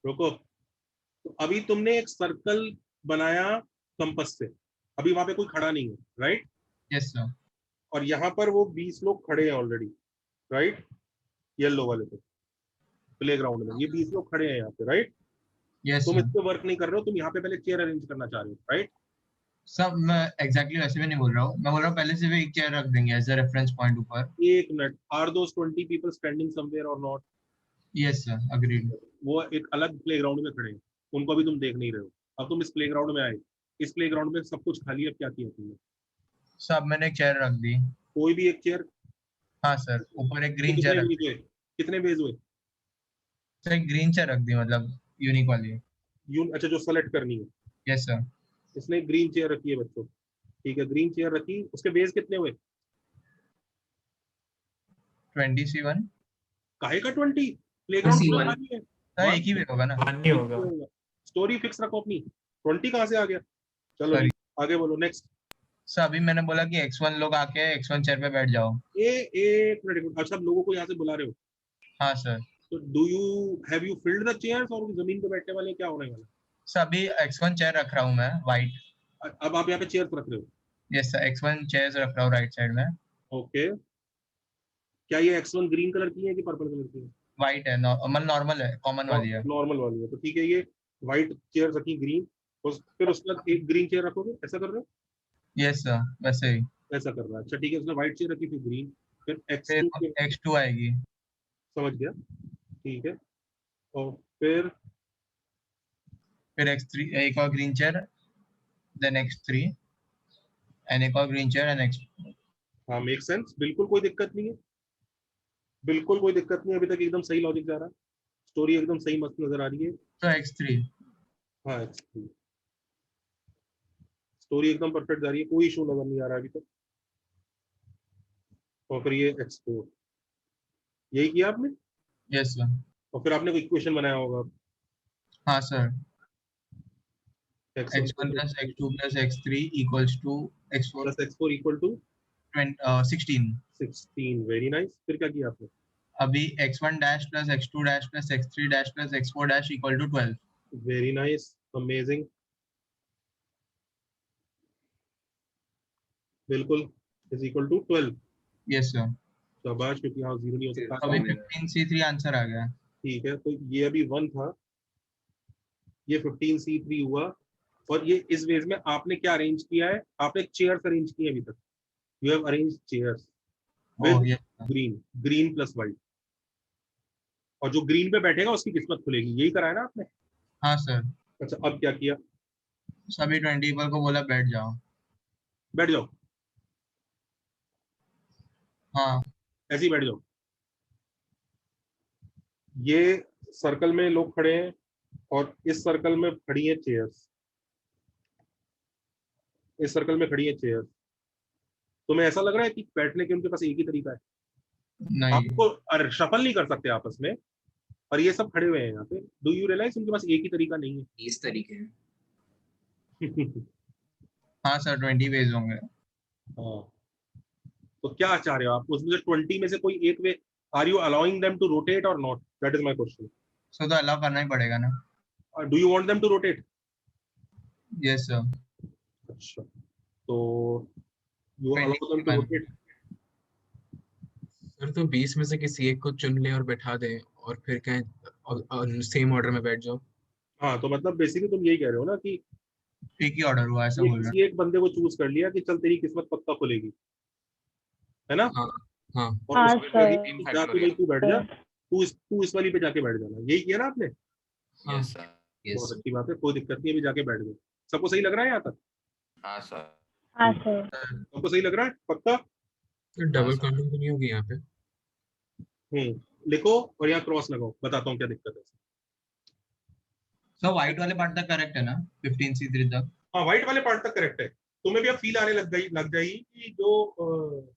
रोको, तो अभी तुमने एक सर्कल बनाया कंपास से, अभी वहां पे कोई खड़ा नहीं है, राइट? Yes sir. और यहाँ पर वो 20 लोग खड़े हैं ऑलरेडी, राइट? येलो वाले पे प्लेग्राउंड में ये 20 लोग खड़े हैं यहाँ पे, राइट? यस तुम सर। इस पे वर्क नहीं कर रहे हो, तुम यहाँ पे पहले चेयर अरेंज करना चाह रहे हो, राइट? सर मैं एग्जैक्टली वैसे भी नहीं बोल रहा हूँ, मैं बोल रहा हूँ पहले से भी एक चेयर रख देंगे एज अ रेफरेंस पॉइंट ऊपर। एक minute, are those 20 people standing somewhere और नॉट? Yes sir, agreed. वो एक अलग प्लेग्राउंड में खड़े हैं, उनको अभी तुम देख नहीं रहे हो। अब तुम इस प्लेग्राउंड में आए, इस प्लेग्राउंड में सब कुछ खाली है, अब क्या किया तुमने? सर मैंने एक चेयर रख दी। कोई भी एक चेयर? हाँ सर, ऊपर एक ग्रीन चेयर रख दी। कितने बेज हुए? सर एक ग्रीन चेयर रख दी, मतलब यूनिक वाली। अच्छा, जो सेलेक्ट करनी है। Yes sir. इसने ग्रीन चेयर रखी है बच्चों, ठीक है, ग्रीन चेयर रखी, उसके बेस कितने हुए? 27। काहे का 20? प्लेग्राउंड पूरा खाली है। सर एक ही वे होगा ना। नहीं होगा। स्टोरी फिक्स रखो अपनी, 20 कहाँ से आ गया? चलो आगे बोलो, नेक्स्ट। सर अभी मैंने बोला कि x1 लोग आके x1 चेयर पे बैठ जाओ। एक मिनट, अच्छा लोगों को यहाँ से बुला रहे हो? हाँ सर। तो do you have you filled the chairs, और जमीन पे बैठने वाले क्या होने वाला? सर अभी x1 चेयर रख रहा हूँ मैं, वाइट। अब आप यहाँ पे चेयर्स रख रहे हो? यस सर, x1 चेयर्स रख रहा हूँ राइट साइड में। ओके, क्या ये x1 ग्रीन कलर की है कि पर्पल कलर की है? वाइट है, नॉर्मल है, कॉमन वाली है। नॉर्मल वाली है, तो ठीक है, ये व्हाइट चेयर रखी ग्रीन, फिर उसके बाद एक ग्रीन चेयर रखोगे, ऐसा कर रहे हो? यस सर, वैसे ही। ऐसा कर रहा है, अच्छा ठीक है, उसने व्हाइट चेयर रखी, फिर ग्रीन, फिर x2 आएगी। समझ गया, ठीक है। और फिर x3, एक और green chair, then x3 and एक और ग्रीन चेयर एंड x4। हाँ, मेक सेंस, बिल्कुल कोई दिक्कत नहीं है, बिल्कुल कोई दिक्कत नहीं है, अभी तक एकदम सही लॉजिक जा रहा है, स्टोरी एकदम सही मस्त नजर आ रही है। तो x3। हाँ, x3 स्टोरी एकदम परफेक्ट जा रही है, कोई इशू नजर नहीं आ रहा अभी तक। और फिर ये x4, यही किया आपने? Yes sir. और फिर आपने कोई इक्वेशन बनाया होगा? हाँ sir, x1 x1 plus x2 plus x3 equals to x4 plus x4 equal to 16। Very nice, फिर क्या किया आपने? अभी x1 dash plus x2 dash plus x3 dash plus x4 dash equal to 12। Very nice, amazing, बिल्कुल is equal to 12। Yes sir. शाबाश, क्योंकि यहाँ zero नहीं हो सकता। अभी 15c3 आंसर आ गया। ठीक है, तो ये अभी 1 था, ये 15c3 हुआ, और ये इस वेज में आपने क्या अरेंज किया है? आपने चेयर्स अरेंज किए अभी तक, you have arrange chairs with green plus white, और जो ग्रीन पे बैठेगा उसकी किस्मत खुलेगी, यही करा है ना आपने? हाँ सर। अच्छा, अब क्या किया? सभी 20 को बोला बैठ जाओ। बैठ जाओ। हाँ ऐसे ही बैठ जाओ। ये सर्कल में लोग खड़े हैं और इस सर्कल में खड़ी है चेयर्स, इस सर्कल में खड़ी है चेयर्स। तुम्हें ऐसा लग रहा है कि बैठने के उनके पास एक ही तरीका है? नहीं आपको शफल नहीं कर सकते आपस में, और ये सब खड़े हुए हैं यहाँ पे। डू यू रियलाइज उनके पास एक ही तरीका नहीं है? इस तरीके है। हाँ सर 20 वेज होंगे। हाँ, तो क्या चाह रहे हो आप उसमें से 20 में से कोई एक way? Are you allowing them to rotate or not? That is my question. So तो अलाउ करना ही पड़ेगा ना। Do you want them to rotate? Yes sir. अच्छा, तो you 20 allow them to rotate. Sir तो 20 में से किसी एक को चुन ले और बैठा दे और फिर कहें सेम ऑर्डर में बैठ जाओ। हाँ, तो मतलब बेसिकली तुम यही कह रहे हो ना कि एक ही ऑर्डर हुआ ऐसा ये बोल रहे किसी एक बंदे को चूज कर लिया कि चल तेरी किस्मत पक्का खुलेगी, है ना? हाँ हाँ और हाँ उसमें सर। लगी कि जाके भाई तू बैठ जा, तू इस वाली पे जाके बैठ जाना। यही किया ना आपने? हाँ यस सर। बहुत अच्छी बात है, कोई दिक्कत नहीं है, अभी जाके बैठ गए। सबको सही लग रहा है यहाँ तक? हाँ सर। हाँ सर। सबको सही लग रहा है पक्का? तो डबल काउंटिंग तो नहीं होगी यहाँ पे? लिखो और यहाँ क्रॉस लगाओ, बताता हूँ क्या दिक्कत है। सर व्हाइट वाले पार्ट तक करेक्ट है ना 15C3 तक? हाँ, व्हाइट वाले पार्ट तक करेक्ट है। तुम्हें भी अब फील आने लग जाएगी कि जो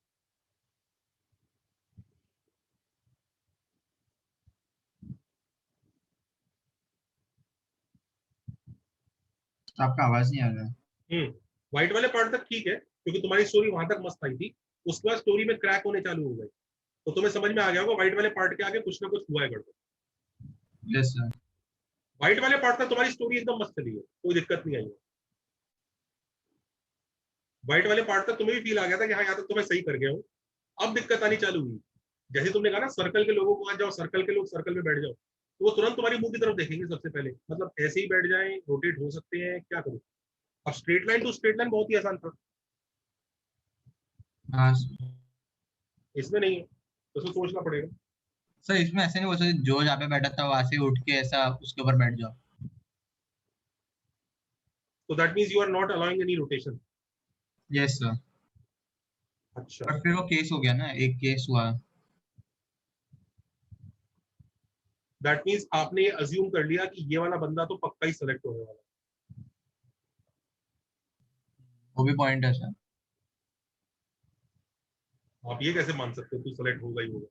आपका आवाज नहीं आ रहा है। व्हाइट वाले पार्ट तक ठीक है, क्योंकि तुम्हारी स्टोरी वहां तक मस्त आई थी। उसके बाद स्टोरी में क्रैक होने चालू हो गए, तो तुम्हें समझ में आ गया होगा व्हाइट वाले पार्ट के आगे कुछ ना कुछ हुआ है गड़बड़। Yes sir. व्हाइट वाले पार्ट तक तुम्हारी स्टोरी एकदम मस्त चली है, कोई दिक्कत नहीं आई है। व्हाइट वाले पार्ट तक तुम्हें भी फील आ गया था कि हाँ यहाँ तक तो मैं सही कर गया हूँ। अब दिक्कत आनी चालू हुई, जैसे तुमने कहा ना सर्कल के लोगों को आ जाओ, सर्कल के लोग सर्कल में बैठ जाओ, तो वो तुरंत तुम्हारी मुंह की तरफ देखेंगे सबसे पहले। मतलब ऐसे ही बैठ जाएं, रोटेट हो सकते हैं, क्या करूं? अब straight line to straight line बहुत ही आसान था, हाँ इसमें नहीं है, तो उसको सोचना पड़ेगा। सर इसमें ऐसे नहीं बोल सकते जो जहाँ पे बैठा था वहां से उठ के ऐसा उसके ऊपर बैठ जाओ। तो that means you are not allowing any rotation. Yes sir. अच्छा, बट फिर वो केस हो गया ना, एक केस हुआ। दैट मींस आपने ये अज्यूम कर लिया कि ये वाला बंदा तो पक्का ही सेलेक्ट होने वाला है। वो भी पॉइंट है सर। आप ये कैसे मान सकते हो तू सेलेक्ट होगा ही होगा?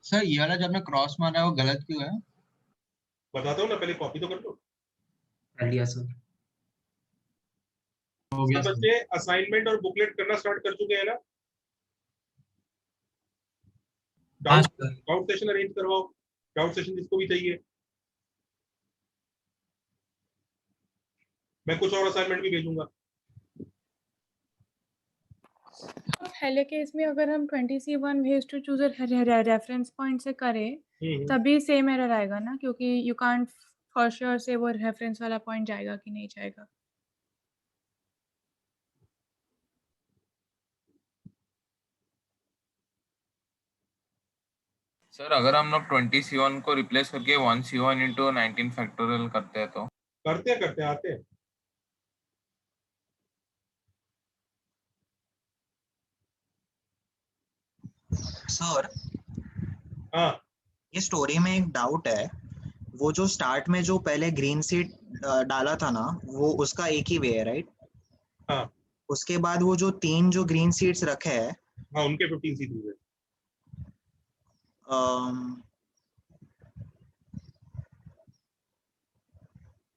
सर ये वाला जो आपने क्रॉस मारा है वो गलत क्यों है? बताता हूँ ना, पहले कॉपी तो कर लो। कर लिया सर। हो गया सब सर। बच्चे असाइनमेंट और बुकलेट करना स्टार्ट कर चुके हैं ना? हाँ doubt sir. Doubt session arrange करवाओ, डाउट सेशन जिसको भी चाहिए। मैं कुछ और असाइनमेंट भी भेजूंगा। पहले केस में अगर हम 20C1 भेज टू चूज रेफरेंस पॉइंट से करें तभी सेम एरर आएगा ना, क्योंकि यू कांट फॉर श्योर से वो रेफरेंस वाला पॉइंट जाएगा कि नहीं जाएगा। सर अगर हम लोग 20C1 को रिप्लेस करके 1C1 इंटू 19 फैक्टोरियल करते हैं तो? करते आते हैं। सर हाँ, ये स्टोरी में एक डाउट है, वो जो स्टार्ट में जो पहले ग्रीन सीट डाला था ना, वो उसका एक ही वे है राइट? हाँ, उसके बाद वो जो 3 जो ग्रीन सीट्स रखे हैं, हाँ, उनके 15C3 है।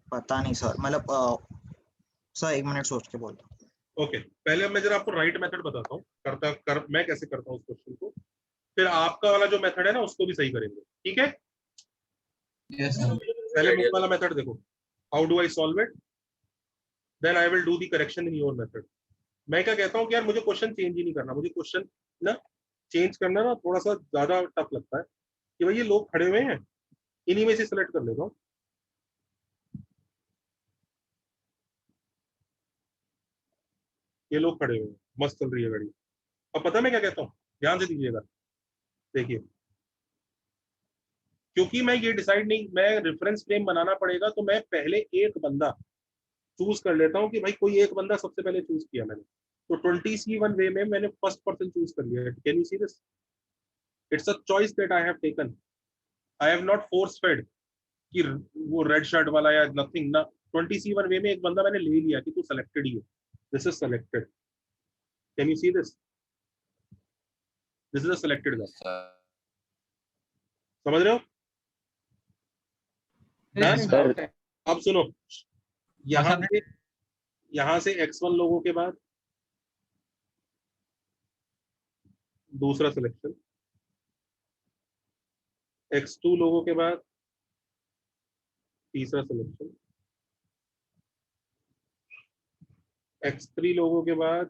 पता नहीं सर, मतलब सर 1 मिनट सोच के बोलता हूँ। ओके, पहले मैं जरा आपको राइट मेथड बताता हूँ, मैं कैसे करता हूँ उस क्वेश्चन को, फिर आपका वाला जो मेथड है ना उसको भी सही करेंगे, ठीक है? Yes sir. पहले मुझ वाला मेथड देखो, how do I solve it, then I will do the correction in your method. मैं क्या कहता हूँ कि यार मुझे क्वेश्चन चेंज ही नहीं करना, मुझे क्वेश्चन ना चेंज करना ना थोड़ा सा ज्यादा टफ लगता है, कि भाई ये लोग खड़े हुए हैं, इन्हीं में से सिलेक्ट कर लेता हूँ। ये लोग खड़े हुए हैं, मस्त चल रही है गाड़ी। अब पता है मैं क्या कहता हूँ, ध्यान से दीजिएगा। देखिए, क्योंकि मैं ये डिसाइड नहीं, मैं रेफरेंस फ्रेम बनाना पड़ेगा, तो मैं पहले एक बंदा चूज कर लेता हूँ कि भाई कोई एक बंदा सबसे पहले चूज किया मैंने, तो 20C1 वे में मैंने फर्स्ट पर्सन चूज कर लिया। Can you see this? It's a choice that I have taken, I have not force fade कि वो रेड शर्ट वाला या नथिंग ना। 20C1 वे में एक बंदा मैंने ले लिया कि तू सेलेक्टेड ही है, this is selected. Can you see this? This is a selected guy. समझ रहे हो? सर अब सुनो, यहाँ से X1 लोगों के बाद दूसरा सिलेक्शन, X2 लोगों के बाद तीसरा सिलेक्शन, X3 लोगों के बाद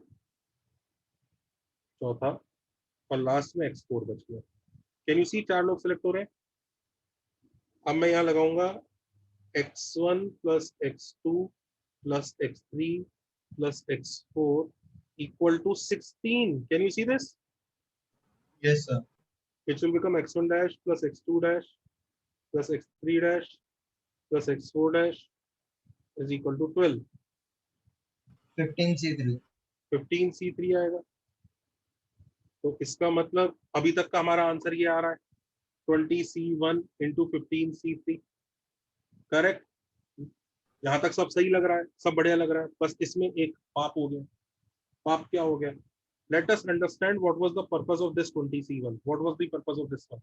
चौथा, और लास्ट में X4 बच गया। कैन यू सी 4 लोग सेलेक्ट हो रहे हैं। अब मैं यहाँ लगाऊंगा X1 plus X2 plus X3 plus X4 equal to 16. Can you see this? Yes, sir. It will become X1 dash plus X2 dash plus X3 dash plus X4 dash is equal to 12. 15C3. 15C3 आएगा। तो इसका मतलब अभी तक का हमारा answer ये आ रहा है 20C1 into 15C3। करेक्ट? यहाँ तक सब सही लग रहा है, सब बढ़िया लग रहा है, बस इसमें एक पाप हो गया। पाप क्या हो गया? Let us understand what was the purpose of this 20C1. What was the purpose of this one?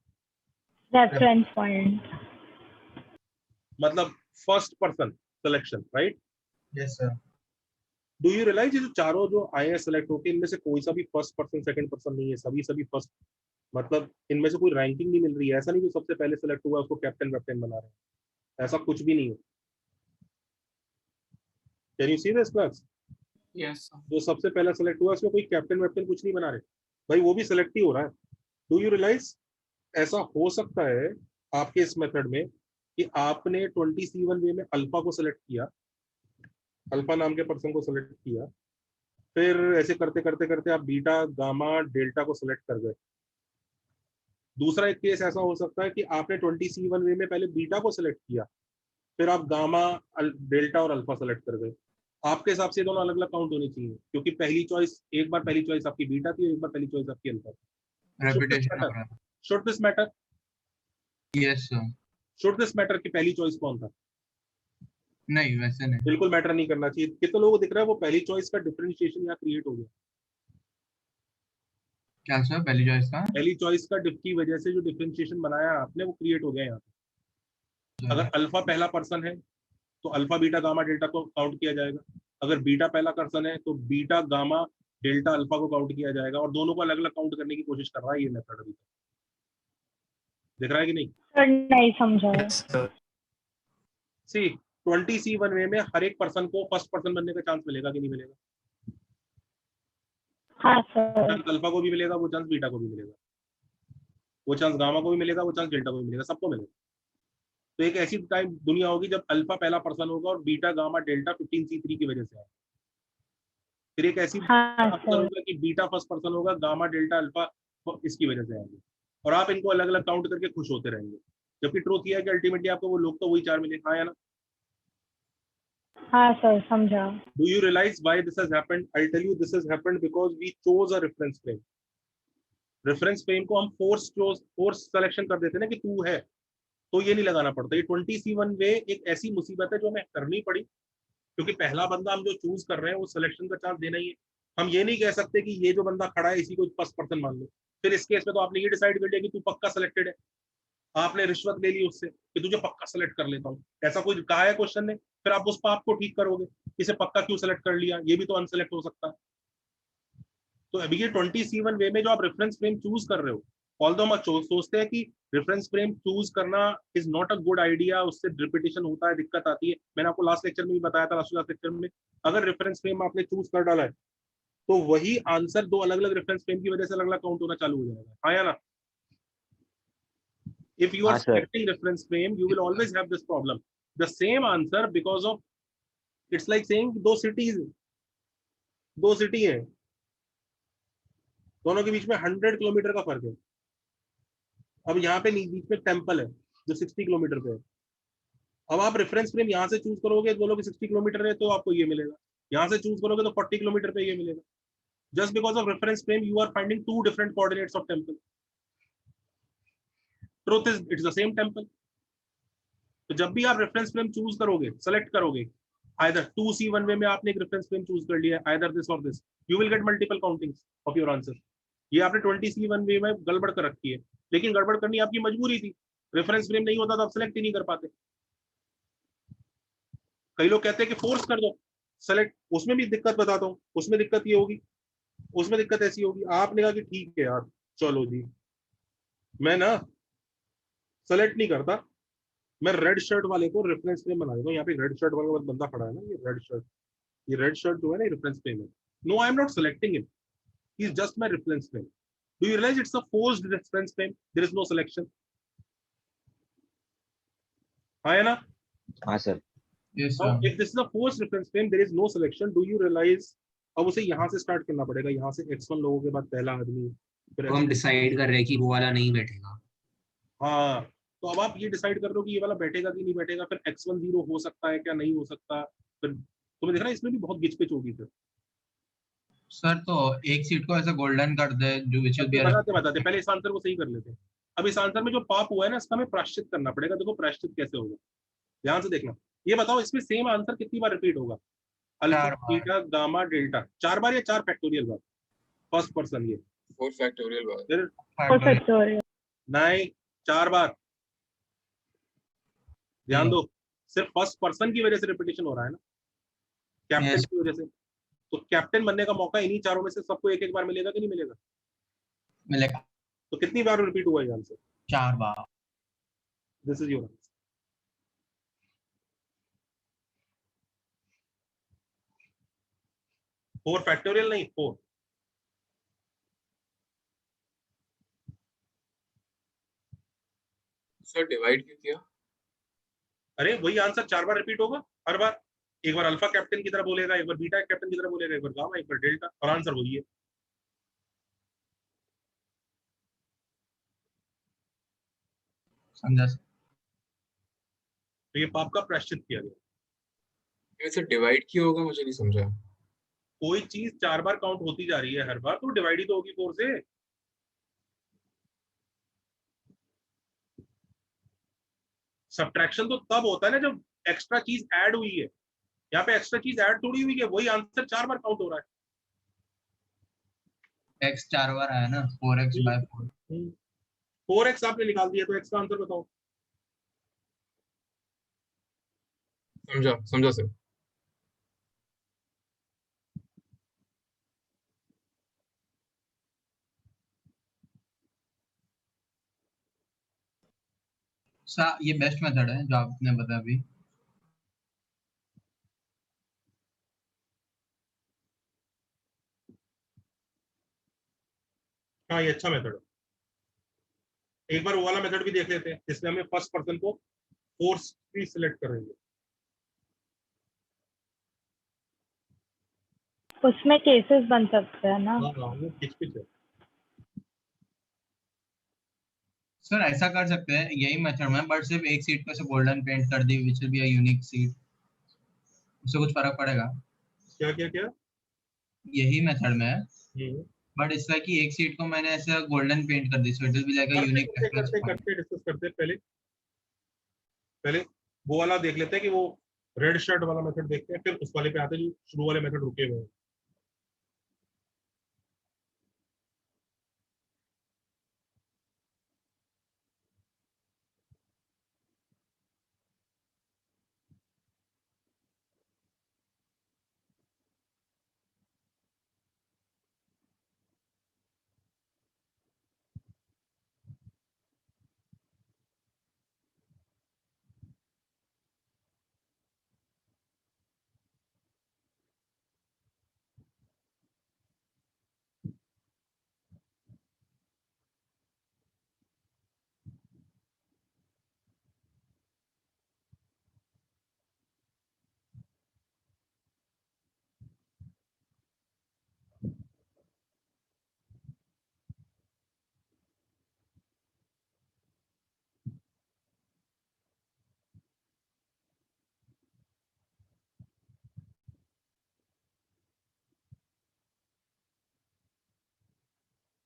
Reference point. मतलब first person selection, right? Yes, sir. Do you realize ये जो चारों जो आए हैं सेलेक्ट होके, इनमें से कोई सा भी फर्स्ट पर्सन सेकंड पर्सन नहीं है, सभी फर्स्ट, मतलब इनमें से कोई रैंकिंग नहीं मिल रही है। ऐसा नहीं जो सबसे पहले सेलेक्ट हुआ उसको कैप्टन वैप्टन बना रहे हैं, ऐसा कुछ भी नहीं है। Can you see this class? Yes जो सबसे पहला सेलेक्ट हुआ उसमें कोई कैप्टन वैप्टन कुछ नहीं बना रहे भाई, वो भी सेलेक्ट ही हो रहा है। डू यू रियलाइज ऐसा हो सकता है आपके इस मेथड में कि आपने 20C1 वे में अल्फा को सेलेक्ट किया, अल्फा नाम के पर्सन को सेलेक्ट किया, फिर ऐसे करते करते करते आप बीटा गामा डेल्टा को सेलेक्ट कर गए। दूसरा एक केस ऐसा हो सकता है कि आपने 20C1 वे में पहले बीटा को सेलेक्ट किया, फिर आप गामा डेल्टा और अल्फा सेलेक्ट कर गए। आपके हिसाब से दोनों अलग अलग काउंट होनी चाहिए, क्योंकि पहली चॉइस, एक बार पहली चॉइस आपकी बीटा थी और एक बार पहली चॉइस आपकी अल्फा थी। Should this matter? Yes sir. Should this matter कि पहली चॉइस कौन था? नहीं, वैसे नहीं। बिल्कुल मैटर नहीं करना चाहिए। कितने लोगों को दिख रहा है वो पहली चॉइस का डिफरेंशिएशन यहाँ क्रिएट हो गया? क्या सर? पहली चॉइस का? पहली चॉइस का डिफ की वजह से जो डिफरेंशिएशन बनाया आपने वो क्रिएट हो गया यहाँ पे। अगर अल्फा पहला पर्सन है तो अल्फा बीटा गामा डेल्टा को काउंट किया जाएगा, अगर बीटा पहला पर्सन है तो बीटा गामा डेल्टा अल्फा को काउंट किया जाएगा, और दोनों को अलग अलग काउंट करने की कोशिश कर रहा है ये मेथड। अभी दिख रहा है कि नहीं? नहीं समझा। सी 20C1 वे में हर एक पर्सन को फर्स्ट पर्सन बनने का चांस मिलेगा कि नहीं मिलेगा? हाँ सर। अल्फा को भी मिलेगा, वो चांस बीटा को भी मिलेगा, वो चांस गामा को भी मिलेगा, वो चांस डेल्टा को भी मिलेगा, सबको मिलेगा। तो एक ऐसी टाइम दुनिया होगी जब अल्फा पहला पर्सन होगा और बीटा गामा डेल्टा 15C3 की वजह से आएगा। फिर एक ऐसी होगा कि बीटा फर्स्ट पर्सन होगा, गामा डेल्टा अल्फा इसकी वजह से आएंगे, और आप इनको अलग अलग काउंट करके खुश होते रहेंगे। जबकि ट्रूथ ये है कि अल्टीमेटली आपको वो लोग तो वही 4 मिले। हाँ या ना? हाँ सर समझा। Do you realize why this has happened? I'll tell you this has happened because we chose a reference frame. Reference frame को हम force selection कर देते ना कि तू है, तो ये नहीं लगाना पड़ता। ये 20C1 वे एक ऐसी मुसीबत है जो हमें करनी पड़ी, क्योंकि पहला बंदा हम जो चूज कर रहे हैं वो सिलेक्शन का चांस देना ही है। हम ये नहीं कह सकते कि ये जो बंदा खड़ा है इसी को फर्स्ट पर्सन मान लो। फिर इस केस में तो आपने ये डिसाइड कर लिया कि तू पक्का सिलेक्टेड है, आपने रिश्वत ले ली उससे कि तुझे पक्का सेलेक्ट कर लेता हूँ, ऐसा कुछ कहा है क्वेश्चन ने। फिर आप उस पाप को ठीक करोगे, इसे पक्का क्यों सेलेक्ट कर लिया, ये भी तो अनसेलेक्ट हो सकता है। तो अभी ये 20C1 वे में जो आप रेफरेंस फ्रेम चूज कर रहे हो, ऑल्दो हम सोचते हैं कि रेफरेंस फ्रेम चूज करना is not a good idea, उससे रिपीटिशन होता है, दिक्कत आती है। मैंने आपको लास्ट लेक्चर में भी बताया था, लास्ट लेक्चर में, अगर रेफरेंस फ्रेम आपने चूज कर डाला है तो वही आंसर दो अलग अलग रेफरेंस फ्रेम की वजह से अलग अलग काउंट होना चालू हो जाएगा। हाँ या ना? If you are selecting reference frame, you will always have this problem. The same answer because of, it's like saying दो सिटी है, दोनों के बीच में 100 किलोमीटर का फर्क है। अब यहाँ पे बीच में टेम्पल है जो 60 किलोमीटर पे है। अब आप रेफरेंस फ्रेम यहाँ से चूज करोगे, बोलोगे 60 किलोमीटर है तो आपको ये मिलेगा, यहाँ से चूज करोगे तो 40 किलोमीटर पे ये मिलेगा। Just because of reference frame you are finding two different coordinates of temple. Truth is it's the same temple. तो जब भी आप रेफरेंस फ्रेम चूज करोगे, सेलेक्ट करोगे, आइदर 2C वन वे में आपने एक रेफरेंस फ्रेम चूज कर लिया, आइदर दिस और this, you will get multiple countings of your answer. ये आपने 20C वन वे में गड़बड़ कर रखी है, लेकिन गड़बड़ करनी आपकी मजबूरी थी, रेफरेंस फ्रेम नहीं होता तो आप सेलेक्ट ही नहीं कर पाते। कई लोग कहते हैं कि फोर्स कर दो सेलेक्ट, उसमें भी दिक्कत बताता हूँ, उसमें दिक्कत ये होगी, उसमें दिक्कत ऐसी होगी। आपने कहा कि ठीक है यार चलो जी, मैं ना सेलेक्ट नहीं करता, मैं रेड शर्ट वाले को रेफरेंस फ्रेम बना देता हूँ। यहाँ पे रेड शर्ट वाला बंदा खड़ा है ना, ये रेड शर्ट जो है ना रेफरेंस फ्रेम है। No, I am not selecting him, he is just my reference frame. Do you realise it's a forced reference frame, there is no selection. है ना? हाँ सर। Yes, Now, sir. if this is a forced reference frame, there is no selection. Do you realize? अब उसे यहाँ से start करना पड़ेगा, यहाँ से x1 लोगों के बाद पहला आदमी, फिर तो हम x2। डिसाइड कर रहे हैं कि वो वाला नहीं बैठेगा। हाँ, तो अब आप ये डिसाइड कर रहे हो कि ये वाला बैठेगा कि नहीं बैठेगा, फिर x1 0 हो सकता है क्या नहीं हो सकता, फिर तुम्हें दिख रहा है इसमें भी बहुत गिचपिच होगी। फिर सर तो एक सीट को ऐसा गोल्डन कर दे जो विच विल बी बताते पहले इस आंसर को सही कर लेते हैं। अब इस आंसर में जो पाप हुआ है ना, इसका हमें प्रायश्चित करना पड़ेगा। देखो प्रायश्चित कैसे होगा, ध्यान से देखना। ये बताओ इसमें सेम आंसर कितनी बार रिपीट होगा? अल्फा, बीटा, गामा, डेल्टा, 4 बार या 4 फैक्टोरियल बार? फर्स्ट पर्सन ये 4 फैक्टोरियल बार। फिर फैक्टोरियल नहीं, 4 बार। ध्यान दो, सिर्फ फर्स्ट पर्सन की वजह से रिपीटेशन हो रहा है ना, कैप्टन की वजह से। तो कैप्टन बनने का मौका इन्हीं चारों में से सबको एक एक बार मिलेगा कि नहीं मिलेगा? मिलेगा। तो कितनी बार रिपीट हुआ ये answer? 4 bar. This is your answer. Four factorial नहीं, 4। सर डिवाइड क्यों किया? अरे वही आंसर 4 बार रिपीट होगा हर बार। एक बार अल्फा कैप्टन की तरह बोलेगा, एक बार बीटा कैप्टन की तरह बोलेगा, एक बार गामा, एक बार डेल्टा, और आंसर वही है। समझा। तो ये पाप का प्रायश्चित किया गया। सर डिवाइड क्यों होगा, मुझे नहीं समझा। कोई चीज 4 बार काउंट होती जा रही है हर बार, तो डिवाइड ही तो होगी 4 से। सब्ट्रैक्शन तो तब होता है ना जब एक्स्ट्रा चीज ऐड हुई है। यहाँ पे एक्स्ट्रा चीज ऐड थोड़ी हुई है, वही आंसर 4 बार काउंट हो रहा है। x 4 बार आया ना, 4x/4। 4x आपने निकाल दिया, तो x का आंसर बताओ। समझा समझा सर। ये बेस्ट मेथड है जो आपने बताया अभी। हाँ, ये अच्छा मेथड है। एक बार वो वाला मेथड भी देख लेते हैं जिसमें हमें फर्स्ट पर्सन को फोर्स भी सिलेक्ट करेंगे। उसमें केसेस बन सकते हैं ना। हाँ, वो किच है। सर ऐसा कर सकते हैं यही मेथड में, बट सिर्फ एक सीट पे से गोल्डन पेंट कर दी, which will be a unique seat. उससे कुछ फर्क पड़ेगा? क्या क्या क्या? यही मेथड में है, बट इसका कि एक सीट को मैंने ऐसे गोल्डन पेंट कर दी, so it will be like a unique reference point. Discuss करते पहले वो वाला देख लेते हैं कि वो रेड शर्ट वाला मेथड देखते हैं, फिर उस वाले पे आते हैं जो शुरू वाले मेथड रुके हुए हैं।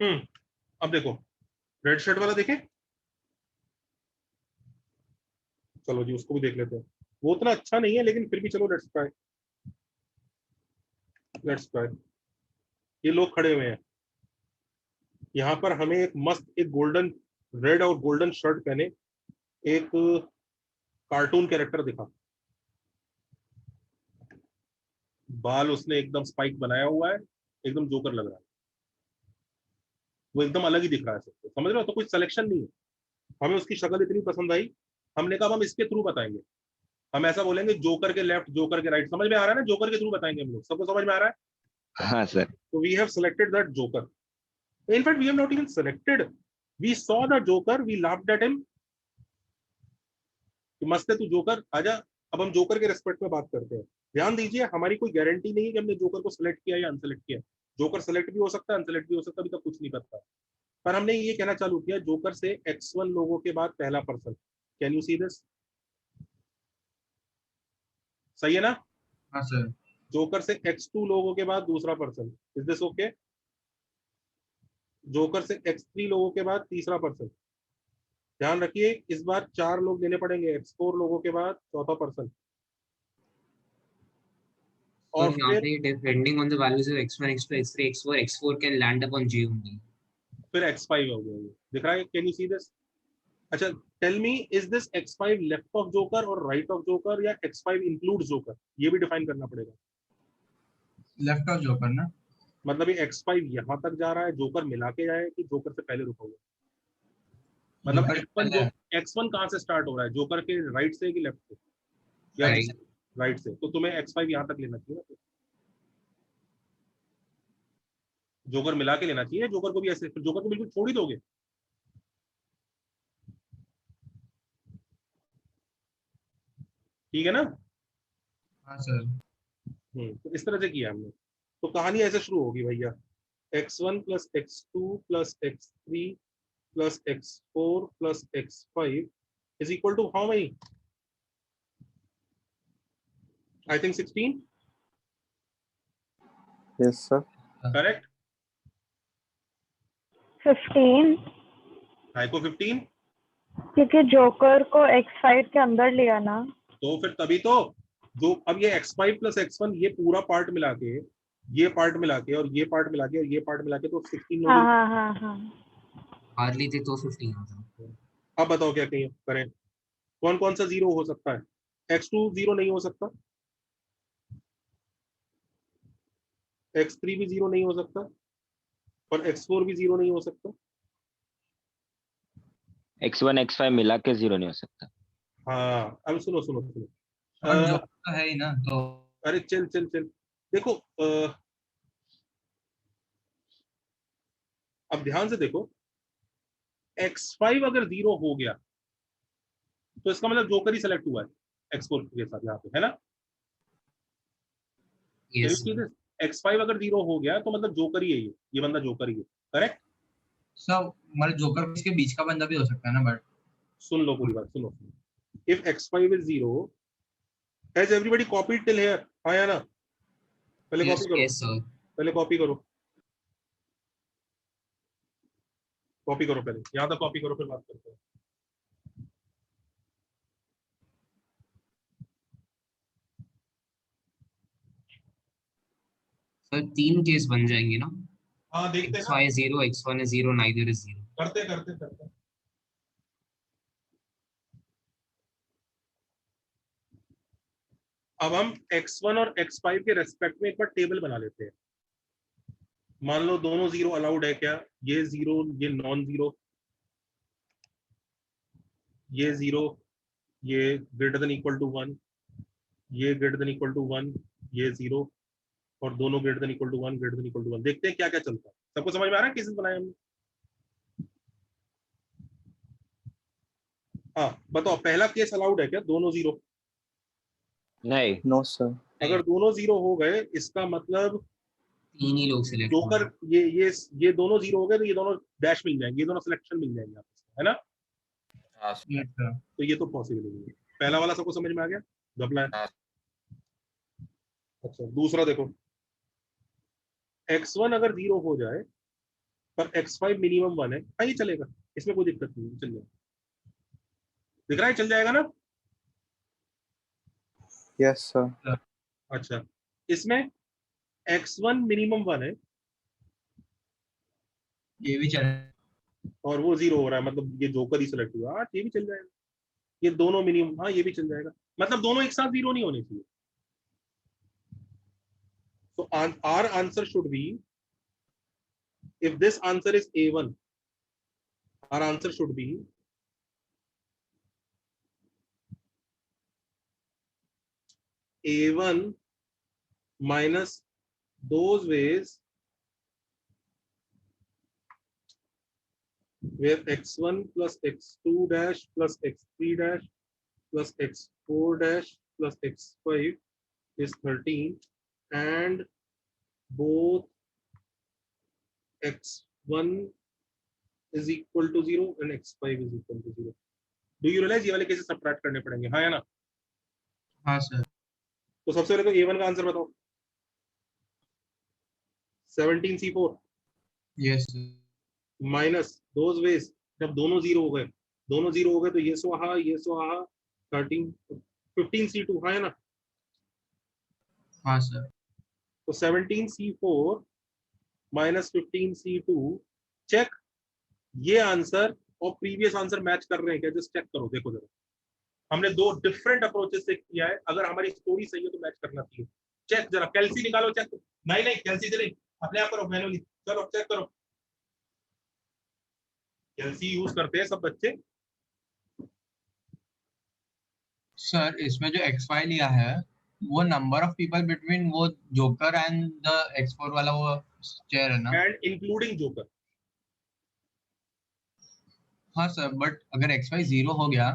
अब देखो रेड शर्ट वाला देखे, चलो जी उसको भी देख लेते हैं। वो उतना अच्छा नहीं है लेकिन फिर भी चलो लेट्स ट्राई, लेट्स ट्राई। ये लोग खड़े हुए हैं यहाँ पर, हमें एक मस्त एक गोल्डन रेड और गोल्डन शर्ट पहने एक कार्टून कैरेक्टर दिखा, बाल उसने एकदम स्पाइक बनाया हुआ है, एकदम जोकर लग रहा है, वो एकदम अलग ही दिख रहा है सबको, समझ रहे हो? तो कोई सिलेक्शन नहीं है, हमें उसकी शक्ल इतनी पसंद आई, हमने कहा हम इसके थ्रू बताएंगे, हम ऐसा बोलेंगे जोकर के लेफ्ट जोकर के राइट, समझ में आ रहा है ना? जोकर के थ्रू बताएंगे हम लोग, सबको समझ में आ रहा है? हाँ सर। तो we have selected that joker, in fact we have not even selected, we saw the joker, we laughed at him, कि मस्त है तू जोकर, आजा। अब हम जोकर के रेस्पेक्ट में बात करते हैं। ध्यान दीजिए हमारी कोई गारंटी नहीं है कि हमने जोकर को सिलेक्ट किया या अनसेलेक्ट किया, जोकर सेलेक्ट भी हो सकता है अनसेलेक्ट भी हो सकता है, अभी तक कुछ नहीं पता, पर हमने ये कहना चालू किया जोकर से x1 लोगों के बाद पहला person, can you see this? सही है ना? हाँ सर। जोकर से x2 लोगों के बाद दूसरा person, is this okay? Joker से x3 लोगों के बाद तीसरा पर्सन, ध्यान रखिए इस बार 4 लोग लेने पड़ेंगे, x4 लोगों के बाद चौथा पर्सन, और यहाँ पे depending on the values of x1, x2, x3, x4, x4 can land upon J only. फिर x5 हो गया, ये दिख रहा है, कैन यू सी दिस? अच्छा tell me, is this x5 left of joker और राइट ऑफ जोकर, या x5 इंक्लूड्स जोकर? ये भी डिफाइन करना पड़ेगा। लेफ्ट ऑफ जोकर ना, मतलब ये x5 यहाँ तक जा रहा है, जोकर मिला के जाए कि जोकर से पहले रुका हुआ? मतलब x1 कहाँ से स्टार्ट हो रहा है, जोकर के राइट से कि लेफ्ट से? या राइट से, तो तुम्हें x5 यहाँ तक लेना चाहिए ना, जोकर मिला के लेना चाहिए, जोकर को भी ऐसे, जोकर को बिल्कुल छोड़ ही दोगे? ठीक है ना? हाँ सर। तो इस तरह से किया हमने, तो कहानी ऐसे शुरू होगी भैया, x1 plus x2 plus x3 plus x4 plus x5 is equal to how many? I think 16. Yes sir. Correct. 15 I को 15, क्योंकि जोकर को x5 के अंदर लिया ना, तो फिर तभी तो जो अब ये x5 प्लस x1 ये पूरा पार्ट मिला के, ये पार्ट मिला के और ये पार्ट मिला के और ये पार्ट मिला के तो 16 हाँ हाँ हाँ हाँ हार्डली थे तो 15 होता। अब बताओ क्या करें, कौन कौन सा जीरो हो सकता है? x2 जीरो नहीं हो सकता, x3 भी जीरो नहीं हो सकता, और x4 भी जीरो नहीं हो सकता। x1 x5 मिला के जीरो नहीं हो सकता। हाँ अब सुनो सुनो सुनो, तो है ही ना, तो अरे चल चल चल देखो, अब ध्यान से देखो, x5 अगर जीरो हो गया तो इसका मतलब जोकर ही सेलेक्ट हुआ है x4 के साथ यहाँ पे, है ना? Yes. x5 अगर जीरो हो गया तो मतलब जोकर ही है, ये बंदा जोकर ही है, करेक्ट? सब मतलब जोकर इसके बीच का बंदा भी हो सकता है ना, बट सुन लो पूरी बात, सुनो। If x5 is 0, has everybody copied till here? हाँ या ना? पहले Yes, कॉपी करो, yes, sir. पहले कॉपी करो, कॉपी करो पहले, यहाँ तक कॉपी करो फिर बात करते हैं। सर 3 केस बन जाएंगे ना? हाँ देखते हैं, x5 is 0, x1 is 0, neither is 0. करते करते करते। अब हम x1 और x5 के रेस्पेक्ट में एक बार टेबल बना लेते हैं। मान लो दोनों जीरो अलाउड है क्या? ये जीरो, ये नॉन जीरो, ये जीरो, ये ग्रेटर देन इक्वल टू 1, ये ग्रेटर देन इक्वल टू 1, ये जीरो, और दोनों greater than equal to 1, greater than equal to 1। देखते हैं क्या क्या चलता है। सबको समझ में आ रहा है केसेस बनाए हमने? हाँ बताओ, पहला केस अलाउड है क्या दोनों जीरो? नहीं। No sir. अगर दोनों जीरो हो गए इसका मतलब 3 ही लोग सिलेक्ट जोकर, ये दोनों जीरो हो गए तो ये दोनों डैश मिल जाएंगे, ये दोनों सिलेक्शन मिल जाएंगे आपस में, है ना? तो ये तो पॉसिबल नहीं है। पहला वाला सबको समझ में आ गया, घपला है। अच्छा दूसरा देखो, x1 अगर जीरो हो जाए पर x5 मिनिमम 1 है, हाँ ये चलेगा, इसमें कोई दिक्कत नहीं, चल जाएगा। दिख रहा है, चल जाएगा ना? Yes sir. अच्छा, इसमें x1 मिनिमम 1 है, ये भी चलेगा, और वो 0 हो रहा है, मतलब ये जोकर ही सिलेक्ट हुआ, हाँ ये भी चल जाएगा। ये दोनों मिनिमम, हाँ ये भी चल जाएगा, मतलब दोनों एक साथ 0 नहीं होने चाहिए। So our answer should be, if this answer is A1, our answer should be A1 minus those ways where x1 plus x2 dash plus x3 dash plus x4 dash plus x5 is 13 and both x1 is equal to 0 and x5 is equal to 0. Do you realize ये वाले cases subtract करने पड़ेंगे, हाँ या ना? हाँ सर। तो सबसे पहले तो A1 का आंसर बताओ। 17C4 yes minus those veg, जब दोनों 0 हो गए, दोनों 0 हो गए तो ये स्वाहा 13 15C2, हाँ या ना? हाँ सर। तो 17C4 माइनस 15C2, चेक ये आंसर और प्रीवियस आंसर मैच कर रहे हैं क्या? जस्ट चेक करो, देखो जरा, हमने दो डिफरेंट अप्रोचेस से किया है, अगर हमारी स्टोरी सही है तो मैच करना चाहिए। चेक जरा, कैल्सी निकालो, चेक। नहीं कैल्सी से नहीं, अपने आप करो मैनुअली, चलो चेक करो। कैल्सी यूज करते हैं सब बच्चे। सर इसमें जो x5 लिया है वो नंबर ऑफ पीपल बिटवीन वो जोकर एंड द x4 वाला वो चेयर है ना? And including joker. हाँ सर, बट अगर x5 0 हो गया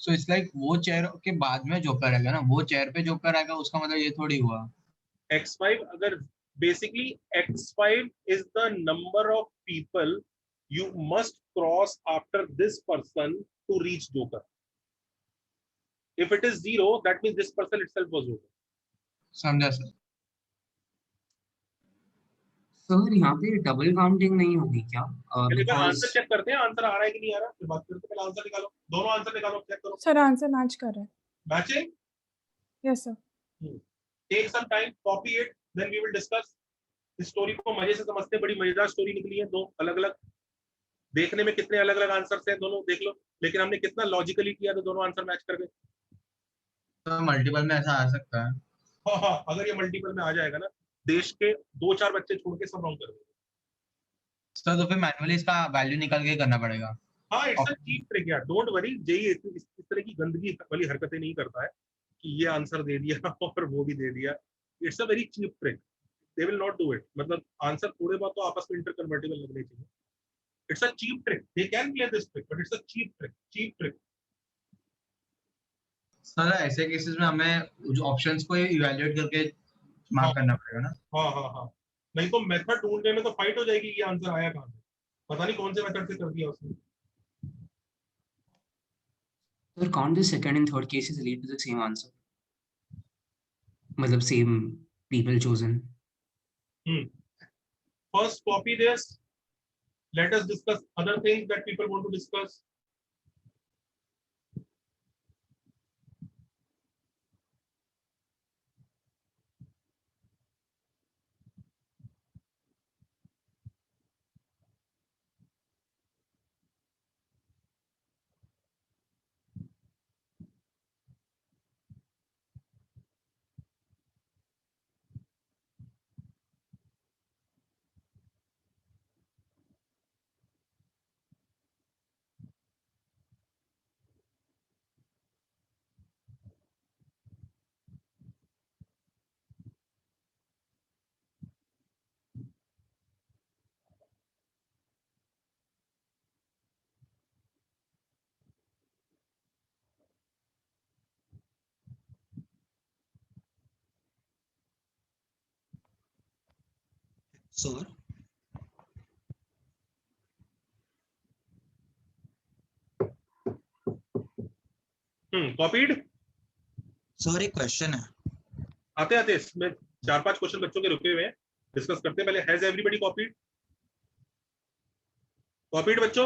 सो इट्स लाइक वो चेयर के बाद में जोकर आएगा ना, वो चेयर पे जोकर आएगा, उसका मतलब ये थोड़ी हुआ। x5 अगर basically x5 is the number of people you must cross after this person to reach joker. If it is 0, that means this person itself was joker. समझा सर। सर यहाँ पे डबल काउंटिंग नहीं होगी क्या? Answer check करते हैं, answer आ रहा है कि नहीं आ रहा, फिर बात करते हैं। पहले आंसर निकालो, दोनों आंसर निकालो, चेक करो। सर आंसर मैच कर रहा है। Matching? Yes sir. Take some time, copy it, then we will discuss. इस स्टोरी को मजे से समझते हैं, बड़ी मजेदार स्टोरी निकली है, दो अलग अलग, देखने में कितने अलग अलग आंसर हैं दोनों, देख लो, लेकिन हमने कितना लॉजिकली किया तो दोनों आंसर मैच कर गए। तो मल्टीपल में ऐसा आ सकता है? हाँ, अगर ये मल्टीपल में आ जाएगा ना, देश के 2-4 बच्चे छोड़ के सब रॉन्ग कर देंगे। सर तो फिर मैन्युअली इसका वैल्यू निकाल के करना पड़ेगा। हाँ, इट्स अ चीप ट्रिक यार, डोंट वरी। जेई इस तरह की गंदगी वाली हरकतें नहीं करता है कि ये आंसर दे दिया और वो भी दे दिया। It's a very cheap trick, they will not do it. मतलब आंसर थोड़े बहुत तो आपस में इंटरकन्वर्टिबल लगने चाहिए। It's a cheap trick, they can play this trick, but it's a cheap trick. Sir ऐसे केसेस में हमें जो ऑप्शंस को इवैल्यूएट करके मार्क करना पड़ेगा ना? हाँ, नहीं तो मेथड ढूंढने में तो फाइट हो जाएगी, ये आंसर आया कहाँ से, पता नहीं कौन से मेथड से कर दिया उसने। Sir, can't the second and third cases lead to the same answer? मतलब same people chosen. First copy this. Let us discuss other things that people want to discuss. Sir, copied? Sir एक question है। आते इसमें 4-5 question बच्चों के रुके हुए हैं, डिस्कस करते हैं। पहले हैज एवरीबॉडी कॉपीड? कॉपीड बच्चों?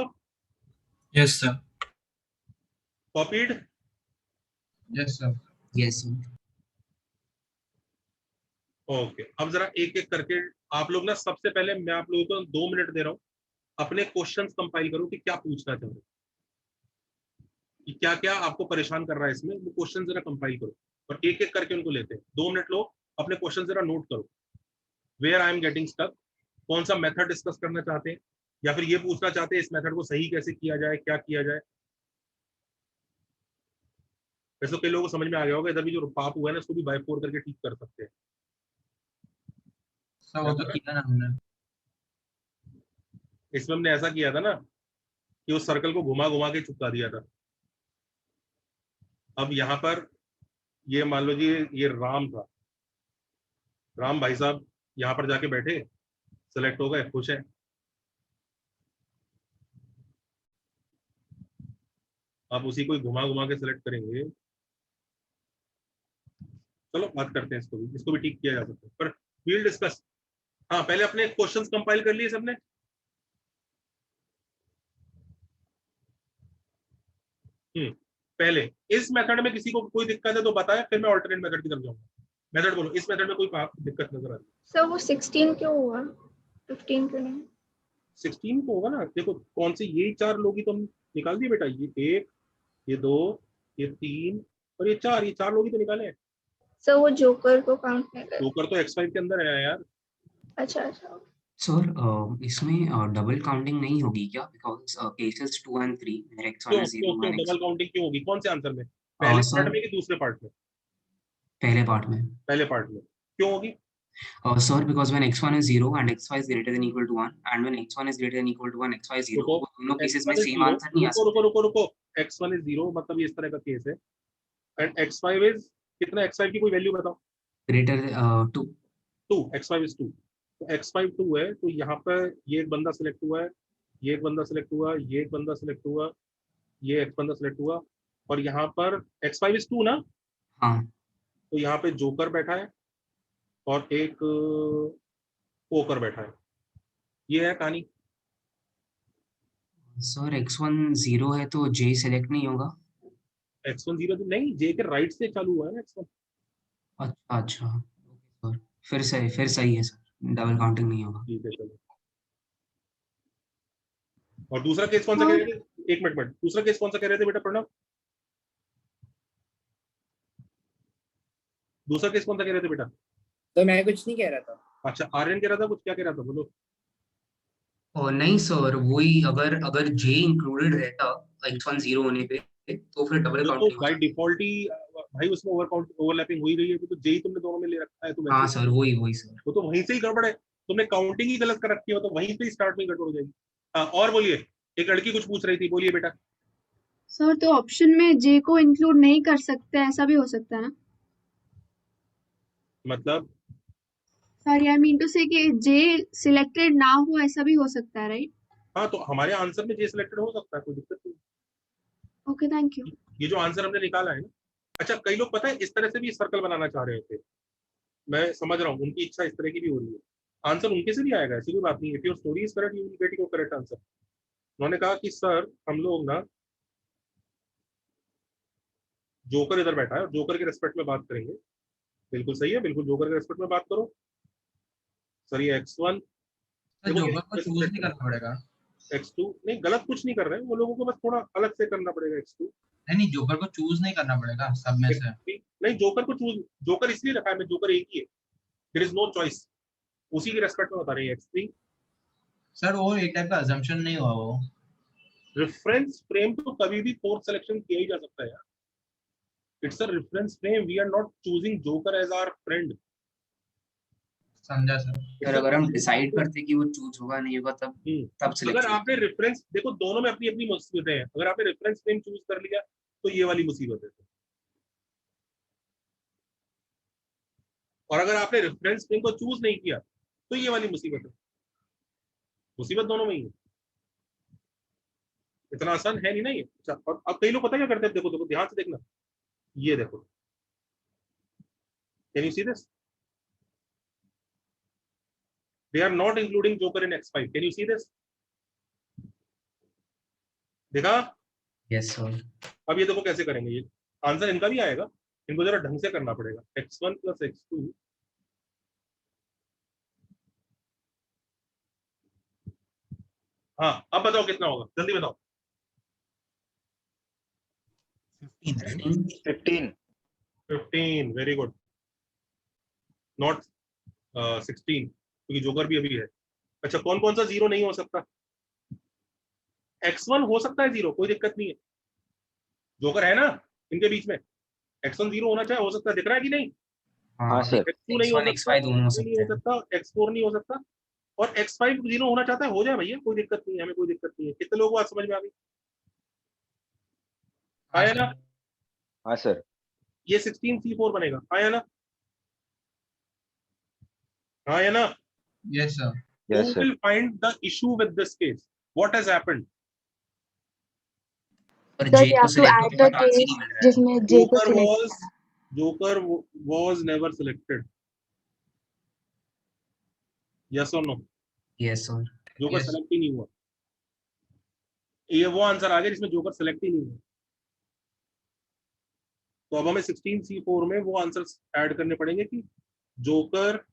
Yes sir. Copied? Yes sir. Yes sir. Okay, अब जरा एक एक करके आप लोग ना, सबसे पहले मैं आप लोगों को 2 मिनट दे रहा हूँ, अपने क्वेश्चंस कंपाइल करो कि क्या पूछना चाह रहे हो, कि क्या क्या आपको परेशान कर रहा है इसमें, वो क्वेश्चन जरा कंपाइल करो और एक एक करके उनको लेते हैं। 2 मिनट लो, अपने क्वेश्चन जरा नोट करो। Where I am getting stuck, कौन सा मेथड डिस्कस करना चाहते हैं, या फिर ये पूछना चाहते हैं इस मेथड को सही कैसे किया जाए, क्या किया जाए। वैसे तो कई लोगों को समझ में आ गया होगा, इधर भी जो पाप हुआ है ना उसको भी बाय 4 करके ठीक कर सकते हैं। सर वो तो किया ना हमने। इसमें हमने ऐसा किया था ना कि उस सर्कल को घुमा घुमा के चिपका दिया था। अब यहाँ पर ये मान लो जी, ये राम था, राम भाई साहब यहाँ पर जाके बैठे, सेलेक्ट हो गए, खुश है। आप उसी को घुमा घुमा के सिलेक्ट करेंगे। चलो बात करते हैं, इसको भी ठीक किया जा सकता है, पर वील डिस्कस। हाँ, पहले अपने क्वेश्चंस कंपाइल कर लिए सबने? पहले इस मेथड में किसी को कोई दिक्कत है तो बताए, फिर मैं ऑल्टरनेट मेथड की तरफ जाऊंगा। मेथड बोलो, इस मेथड में कोई दिक्कत नजर आ रही है? सर वो 16 क्यों हुआ, 15 क्यों नहीं? 16 को होगा ना, देखो कौन से, यही 4 लोग ही तो हम निकाल दिए बेटा, ये 1, ये 2, ये 3 और ये 4, ये 4 लोग ही तो निकाले हैं। सर वो जोकर को काउंट नहीं कर। जोकर तो x5 के अंदर है यार। अच्छा अच्छा। सर इसमें डबल काउंटिंग नहीं होगी क्या, बिकॉज केसेस 2 and 3 मेरे x1 is 0 क्यों and डबल काउंटिंग क्यों होगी? कौन से आंसर में, पहले पार्ट सर में कि दूसरे पार्ट में? पहले पार्ट में। पहले पार्ट में क्यों होगी? Sir, because when x1 is 0 and x5 is greater than equal to 1 and when x1 is greater than equal to 1 x5 is 0, रुको, वो दोनों केसेस में x1 is सेम 0, आंसर नहीं आ रुको सकता। रुको रुको रुको, x1 is 0 मतलब ये इस तरह का केस है, एंड x5 is कितना? x5 की कोई वैल्यू बताओ। ग्रेटर 2। 2, x5 is 2, तो x5 2 है, तो यहाँ पर ये एक बंदा सिलेक्ट हुआ है, ये एक बंदा सिलेक्ट हुआ, ये एक बंदा सिलेक्ट हुआ, ये एक बंदा सिलेक्ट हुआ, और यहाँ पर x5 is 2 ना, हाँ तो यहाँ पे जोकर बैठा है और एक पोकर बैठा है। ये है कहानी। सर x1 0 है तो j सेलेक्ट नहीं होगा। x1 0 नहीं, j के राइट से चालू हुआ है ना x1। अच्छा अच्छा सर, फिर सही है सर, डबल काउंटिंग नहीं होगा। ठीक है चलो। और दूसरा केस कौन सा कह रहे थे? एक मिनट, दूसरा केस कौन सा कह रहे थे बेटा प्रणव? दूसरा केस कौन सा कह रहे थे बेटा? तो मैं कुछ नहीं कह रहा था। अच्छा, आर्यन कह रहा था कुछ, क्या कह रहा था बोलो? नहीं सर, वही अगर j इंक्लूडेड रहता x1 0 होने पे तो फिर डबल तो काउंटिंग बाय डिफॉल्ट ही भाई उसमें ओवरलैपिंग हो ही रही है, तो जेई तुमने दोनों में ले रखा है, तो हाँ सर वही सर, वो तो वहीं से ही गड़बड़ है, तुमने काउंटिंग ही गलत कर रखी है, तो वहीं से ही स्टार्ट में ही गड़बड़ हो जाएगी। हाँ, और बोलिए, एक लड़की कुछ पूछ रही थी, बोलिए बेटा। सर तो ऑप्शन में जे को इंक्लूड नहीं कर सकते, ऐसा भी हो सकता है ना? मतलब सर आई मीन टू से कि जे सिलेक्टेड ना हो, ऐसा भी हो सकता है, राइट? हाँ, तो हमारे आंसर में जे सिलेक्टेड हो सकता है, कोई दिक्कत नहीं। Okay thank you. ये जो आंसर हमने निकाला है ना, अच्छा कई लोग पता है इस तरह से भी सर्कल बनाना चाह रहे थे, मैं समझ रहा हूँ उनकी इच्छा इस तरह की भी हो रही है, आंसर उनके से भी आएगा, ऐसी कोई बात नहीं है। If your story is correct you will get your correct answer. उन्होंने कहा कि सर हम लोग ना, जोकर इधर बैठा है और जोकर के रेस्पेक्ट में बात करेंगे। बिल्कुल सही है, बिल्कुल जोकर के रेस्पेक्ट में बात करो। सर ये x1 जोकर को चूज नहीं करना पड़ेगा, x2 नहीं, गलत कुछ नहीं कर रहे हैं वो, लोगों को बस थोड़ा अलग से करना पड़ेगा। x2 नहीं, जोकर को चूज नहीं करना पड़ेगा सब में से। नहीं, जोकर को चूज, जोकर इसलिए रखा है, मैं जोकर एक ही है, देयर इज नो चॉइस, उसी के रेस्पेक्ट में बता रहे हैं। x3 सर वो एक टाइप का अजम्पशन नहीं हुआ, वो रेफरेंस फ्रेम तो कभी भी फोर्थ सिलेक्शन किया ही जा सकता है यार, it's a reference frame, we are not choosing joker as our friend. समझा सर। अगर हम डिसाइड करते कि वो चूज होगा नहीं होगा तब सिलेक्ट। अगर आपने रेफरेंस, देखो दोनों में अपनी अपनी मुसीबतें हैं, अगर आपने रेफरेंस फ्रेम चूज कर लिया तो ये वाली मुसीबत है, और अगर आपने रेफरेंस फ्रेम को चूज नहीं किया तो ये वाली मुसीबत है। मुसीबत दोनों में ही है, इतना आसान है नहीं ना ये। अच्छा, और अब कई लोग पता क्या करते हैं, देखो देखो ध्यान से देखना, ये देखो, can you see this, they are not including joker in x5, can you see this? देखा? Yes sir. अब ये देखो कैसे करेंगे, ये आंसर इनका भी आएगा, इनको जरा ढंग से करना पड़ेगा। x1 प्लस x2 हाँ अब बताओ कितना होगा, जल्दी बताओ। 15 वेरी गुड, नॉट 16 क्योंकि जोकर भी अभी है। अच्छा कौन कौन सा जीरो नहीं हो सकता? x1 हो सकता है जीरो, कोई दिक्कत नहीं है, जोकर है ना इनके बीच में, x1 जीरो होना चाहिए, हो सकता है, दिख रहा है कि नहीं? हाँ सर। x2 नहीं हो x1 सकता, x5 दोनों हो x3 नहीं हो सकते हैं। सकता, x4 नहीं हो सकता, और x5 जीरो होना चाहता है, हो जाए भैया, कोई दिक्कत नहीं है, हमें कोई दिक्कत नहीं है। कितने लोगों को आज समझ में आ गई? आया ना? हाँ सर। ये 16C4 बनेगा, आया ना? आया ना? Yes sir. Who yes sir. will find the issue with this case? What has happened? पर Sir, जे you को have to सिलेक्ट add होने the का चांस ही case नहीं मिल रहा है। जिसमें J को select किया है. Joker was never selected. Yes or no? Yes sir. जोकर Yes. सेलेक्ट ही नहीं हुआ, ये वो आंसर आ गया जिसमें जोकर सेलेक्ट ही नहीं हुआ। तो अब हमें 16C4 में वो आंसर्स ऐड करने पड़ेंगे कि जोकर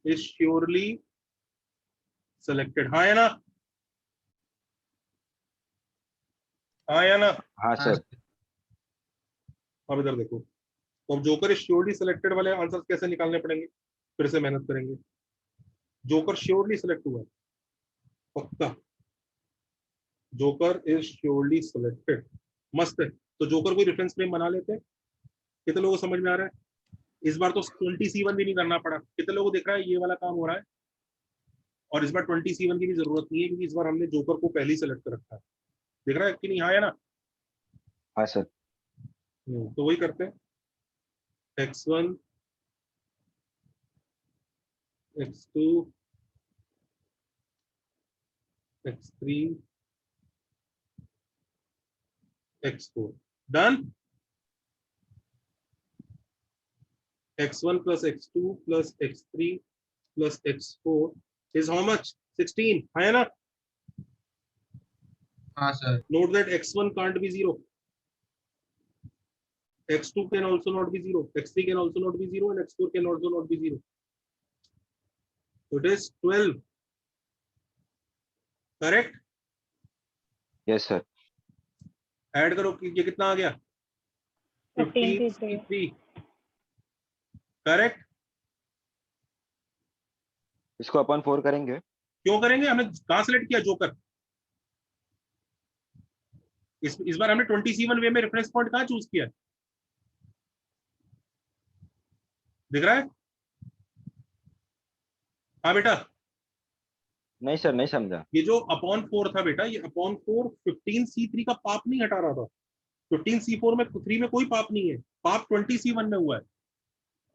इज श्योरली सेलेक्टेड। हाँ या ना? हाँ या ना? हाँ सर। अब इधर देखो, तो अब जोकर इज श्योरली सिलेक्टेड वाले आंसर्स कैसे निकालने पड़ेंगे, फिर से मेहनत करेंगे। जोकर श्योरली सिलेक्ट हुआ, पक्का जोकर इज श्योरली सिलेक्टेड, मस्त है। तो जोकर कोई रेफरेंस फ्रेम बना लेते हैं। कितने लोगों को समझ में आ रहा है? इस बार तो 20C1 भी नहीं करना पड़ा। कितने लोगों को दिख रहा है ये वाला काम हो रहा है? और इस बार 20C1 की भी जरूरत नहीं है क्योंकि इस बार हमने जोकर को पहले ही सेलेक्ट कर रखा है। दिख रहा है कि नहीं? हाँ या ना? हाँ सर। तो वही करते हैं, x1 x2 x3 x4 done. x1 plus x2 plus x3 plus x4 is how much? 16, है ना? हाँ sir. Note that x1 can't be 0, x2 can also not be 0, x3 can also not be 0, and x4 can also not be 0. So it is 12, correct? Yes sir. Add करो कि ये कितना आ गया? 15C3. Correct. इसको अपन 4 करेंगे। क्यों करेंगे? हमने कहां सेलेक्ट किया? जोकर। इस बार हमने 20C1 वे में रेफरेंस पॉइंट कहां चूज किया? दिख रहा है? हाँ बेटा। नहीं सर, नहीं समझा। ये जो अपॉन 4 था बेटा, ये अपॉन 4 15C3 का पाप नहीं हटा रहा था। 15C4 में 3 में कोई पाप नहीं है, पाप 20C1 में हुआ है।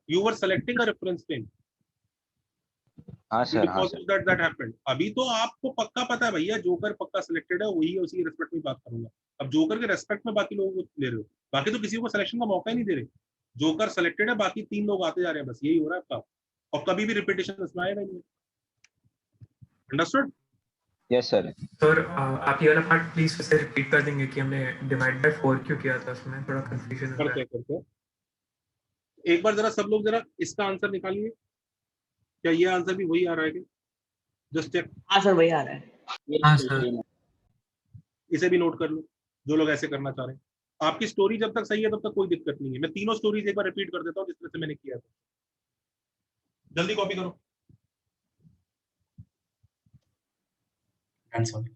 You were selecting a reference frame. हाँ सर। हाँ because sir. Of that happened. अभी तो आपको पक्का पता है भैया, जोकर पक्का सिलेक्टेड है, वही है, उसी के रेस्पेक्ट में बात करूंगा। अब जोकर के रेस्पेक्ट में बाकी लोगों को ले रहे हो, बाकी तो किसी को सिलेक्शन का मौका ही नहीं दे रहे। जोकर सेलेक्टेड है, बाकी 3 लोग आते जा रहे हैं, बस यही हो रहा है आपका। और कभी भी रिपीटेशन इसमें आएगा नहीं। अंडरस्टूड? Yes sir. सर आप ये वाला पार्ट प्लीज फिर से रिपीट कर देंगे कि हमने डिवाइड बाय 4 क्यों किया था, उसमें थोड़ा कंफ्यूजन हो रहा है। करते एक बार जरा सब लोग जरा इसका आंसर निकालिए। क्या ये आंसर भी वही आ रहा है क्या? Just check. हाँ सर, वही आ रहा है। हाँ सर। इसे भी नोट कर लो जो लोग ऐसे करना चाह रहे हैं। आपकी स्टोरी जब तक सही है तब तक कोई दिक्कत नहीं है। मैं तीनों स्टोरीज एक बार रिपीट कर देता हूँ जिस तरह से मैंने किया था। जल्दी कॉपी करो। आंसर।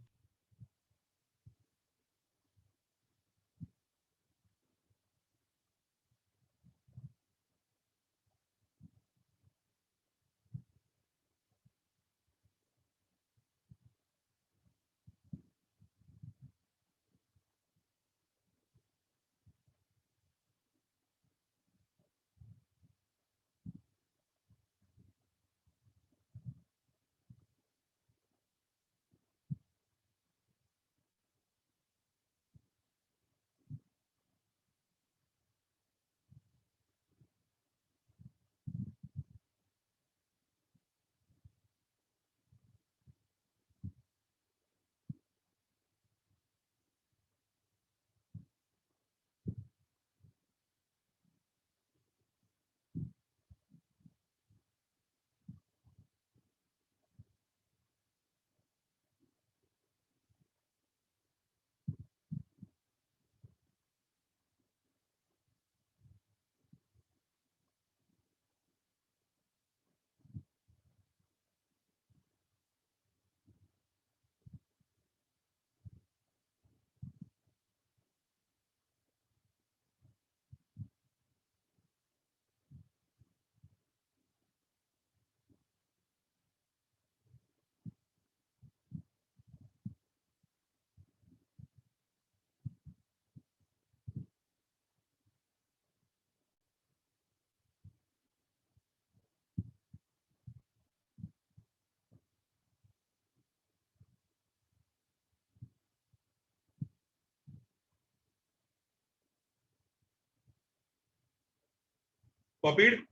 कॉपीड।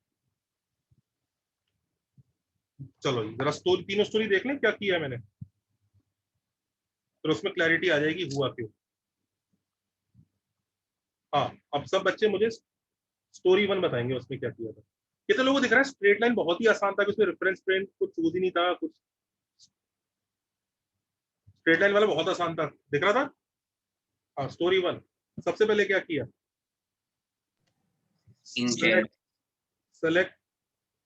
चलो जरा स्टोरी, तीनों स्टोरी देख लें क्या किया है मैंने, फिर उसमें क्लैरिटी आ जाएगी हुआ क्यों। हाँ अब सब बच्चे मुझे स्टोरी 1 बताएंगे उसमें क्या किया था। कितने लोगों को दिख रहा है स्ट्रेट लाइन बहुत ही आसान था, उसमें रेफरेंस फ्रेम कुछ चूज ही नहीं था, कुछ स्ट्रेट लाइन वाला बहुत आसान था, दिख रहा था। हाँ स्टोरी 1 सबसे पहले क्या किया, सेलेक्ट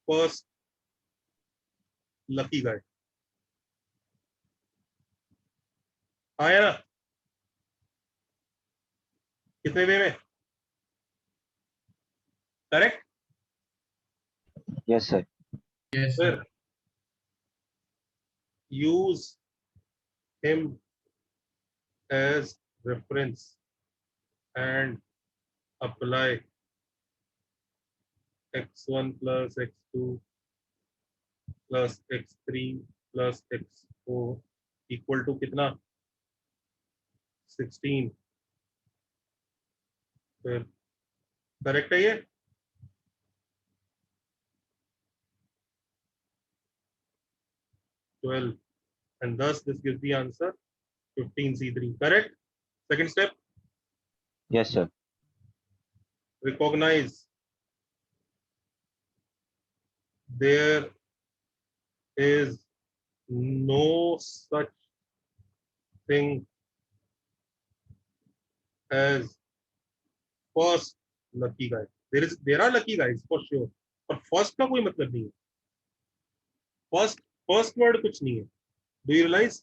फर्स्ट लकी गाय, आया ना, कितने वे में, करेक्ट। Yes sir. फिर use him as reference and apply x1 plus x2 plus x3 plus x4 equal to कितना 16। फिर करेक्ट है ये, and thus this gives the answer 15C3, correct. Second step, Yes sir. recognize there is no such thing as first lucky guy. There are lucky guys for sure, पर first का कोई मतलब नहीं है, first word कुछ नहीं है। Do you realize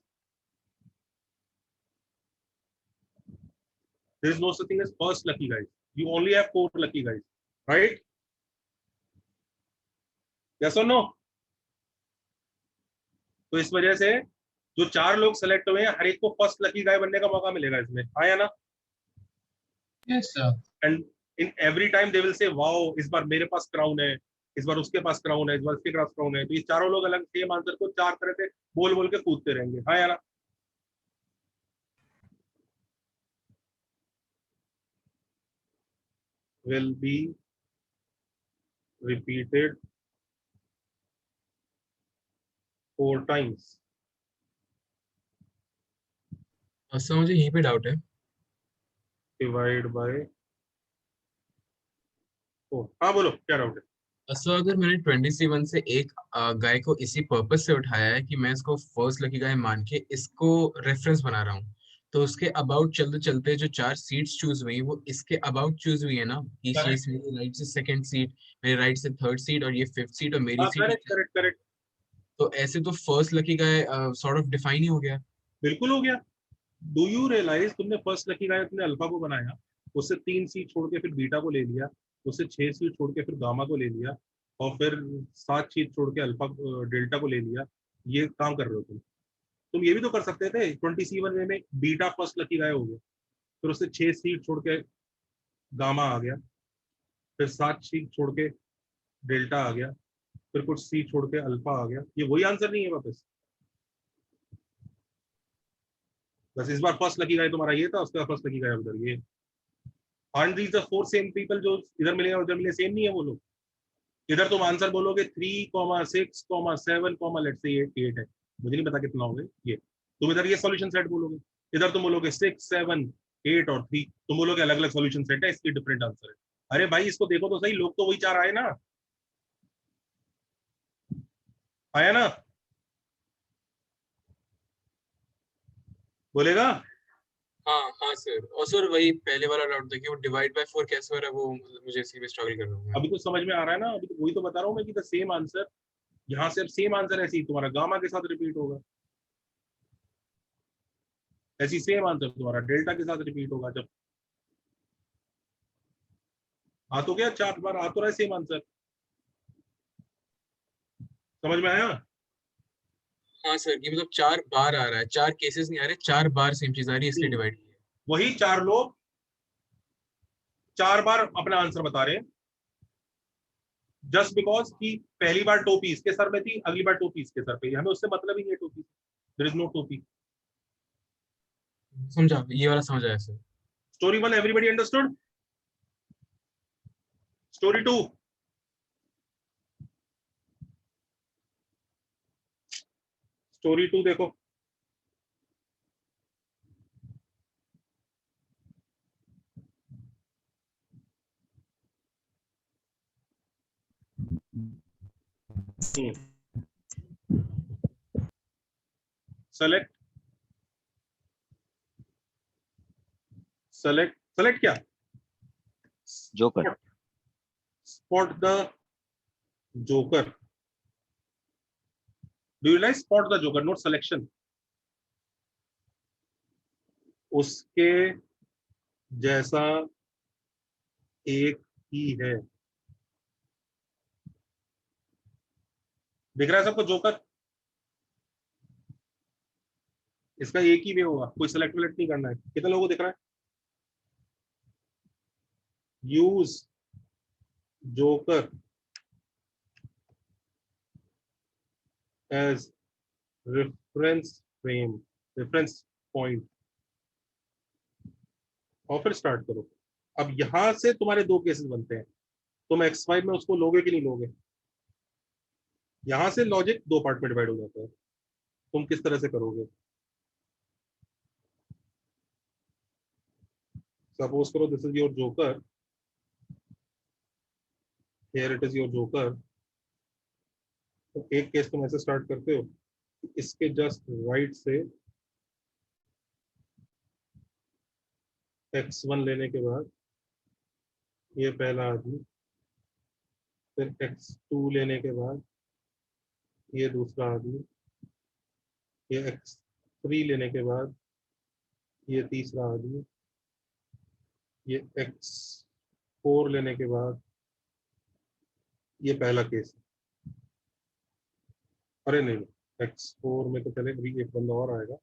there is no such thing as first lucky guys? You only have 4 lucky guys, right? Yes or no? तो इस वजह से जो 4 लोग सेलेक्ट हुए हैं हर एक को फर्स्ट लकी गाय बनने का मौका मिलेगा इसमें, आया ना? Yes sir. And in every time they will say wow, इस बार मेरे पास क्राउन है, इस बार उसके पास क्राउन है, इस बार उसके पास क्राउन है। तो ये चारों लोग अलग सेम आंसर को 4 तरह से बोल बोल के कूदते रहेंगे, हाँ या ना? Will be repeated 4 times. Sir मुझे यहीं पे डाउट है, डिवाइड बाय 4। हाँ बोलो क्या डाउट है? सर अगर मैंने 27 से एक गाय को इसी पर्पस से उठाया है कि मैं इसको फर्स्ट लकी गाय मान के इसको रेफरेंस बना रहा हूँ, तो उसके अबाउट चलते चलते जो 4 सीट्स चूज हुई वो इसके अबाउट चूज हुई है ना, कि मेरे राइट से सेकंड सीट, मेरे राइट से थर्ड सीट और ये फिफ्थ सीट और मेरी सीट। करेक्ट। तो ऐसे तो first lucky guy sort of define ही हो गया। बिल्कुल हो गया। डू यू रियलाइज तुमने फर्स्ट लकी गाय तुमने अल्फा को बनाया, उससे 3 सीट छोड़ के फिर बीटा को ले लिया, उससे 6 सीट छोड़ के फिर गामा को ले लिया और फिर 7 सीट छोड़ के अल्फा डेल्टा को ले लिया। ये काम कर रहे हो तुम ये भी तो कर सकते थे। 27 में बीटा फर्स्ट लकी गाय हो गया, फिर उससे 6 सीट छोड़ के गामा आ गया, फिर 7 सीट छोड़ के डेल्टा आ गया, फिर कुछ सीट छोड़ के अल्फा आ गया। ये वही आंसर नहीं है वापस? बस इस बार फर्स्ट लकी गाय तुम्हारा ये था, उसका फर्स्ट लकी गाय उधर ये। And these the 4 same people जो इधर मिले और उधर मिले सेम नहीं है वो लोग। इधर तुम आंसर बोलोगे 3, 6, 7, लेट्स से 8 है, मुझे नहीं पता कितना होगा ये। तुम इधर ये सॉल्यूशन सेट बोलोगे, इधर तुम बोलोगे 6, 7, 8 और 3, तुम बोलोगे अलग अलग सॉल्यूशन सेट है, इसके डिफरेंट आंसर है। अरे भाई इसको देखो तो सही, लोग तो वही 4 आए ना, आया ना? बोलेगा? हाँ सर। और सर वही पहले वाला डाउट था कि वो डिवाइड बाय 4 कैसे हो रहा है, वो मुझे इसी में स्ट्रगल कर रहा हूँ। अभी तो समझ में आ रहा है ना? अभी तो वही तो बता रहा हूँ मैं कि द सेम आंसर यहाँ से, अब सेम आंसर ऐसे ही तुम्हारा गामा के साथ रिपीट होगा, ऐसी सेम आंसर तुम्हारा डेल्टा के साथ रिपीट होगा। जब आ तो गया 4 बार, आ तो रहा है सेम आंसर, समझ में आया? हाँ सर, ये मतलब 4 बार आ रहा है, 4 केसेस नहीं आ रहे, 4 बार सेम चीज आ रही है, इसलिए डिवाइड किया। वही 4 लोग 4 बार अपना आंसर बता रहे हैं, जस्ट बिकॉज कि पहली बार टोपी इसके सर में थी, अगली बार टोपी इसके सर पे, हमें उससे मतलब ही नहीं है टोपी, देयर इज नो टोपी। समझा, ये वाला समझ आया sir. Story 1 everybody understood? Story 2 story 2 देखो। सेलेक्ट क्या? Joker. Spot the joker. Do you like spot the joker, not selection? उसके जैसा एक ही है। दिख रहा है सबको जोकर? इसका एक ही वे होगा, कोई सेलेक्ट विलेक्ट नहीं करना है। कितने लोगों को दिख रहा है? Use joker as reference frame, reference point, और फिर स्टार्ट करो। अब यहां से तुम्हारे दो केसेस बनते हैं, तुम x5 में उसको लोगे कि नहीं लोगे? यहां से लॉजिक दो पार्ट में डिवाइड हो जाता है, तुम किस तरह से करोगे? सपोज करो this is your joker, here it is your joker. तो एक केस तुम ऐसे स्टार्ट करते हो, इसके जस्ट राइट से x1 लेने के बाद ये पहला आदमी, फिर x2 लेने के बाद ये दूसरा आदमी, ये x3 लेने के बाद ये तीसरा आदमी, ये x4 लेने के बाद ये पहला केस। अरे नहीं, x4 में तो पहले अभी एक बंदा और आएगा,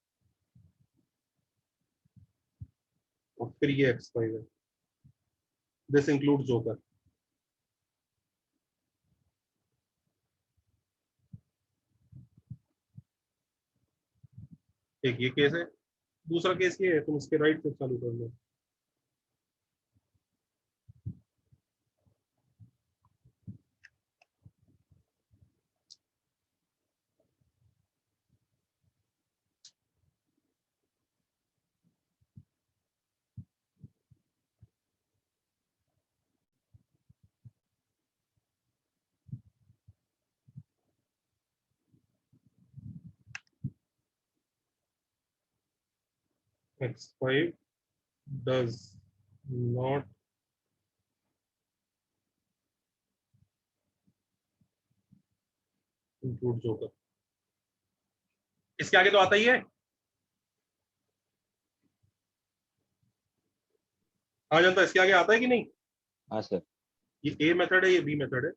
और फिर ये x5 है। This include joker. एक ये केस है, दूसरा केस ये है, तुम इसके राइट से चालू कर लो। x5 does not include joker. इसके आगे तो आता ही है। हाँ जनता, इसके आगे आता है कि नहीं? हाँ सर। ये ए मेथड है, ये बी मेथड है।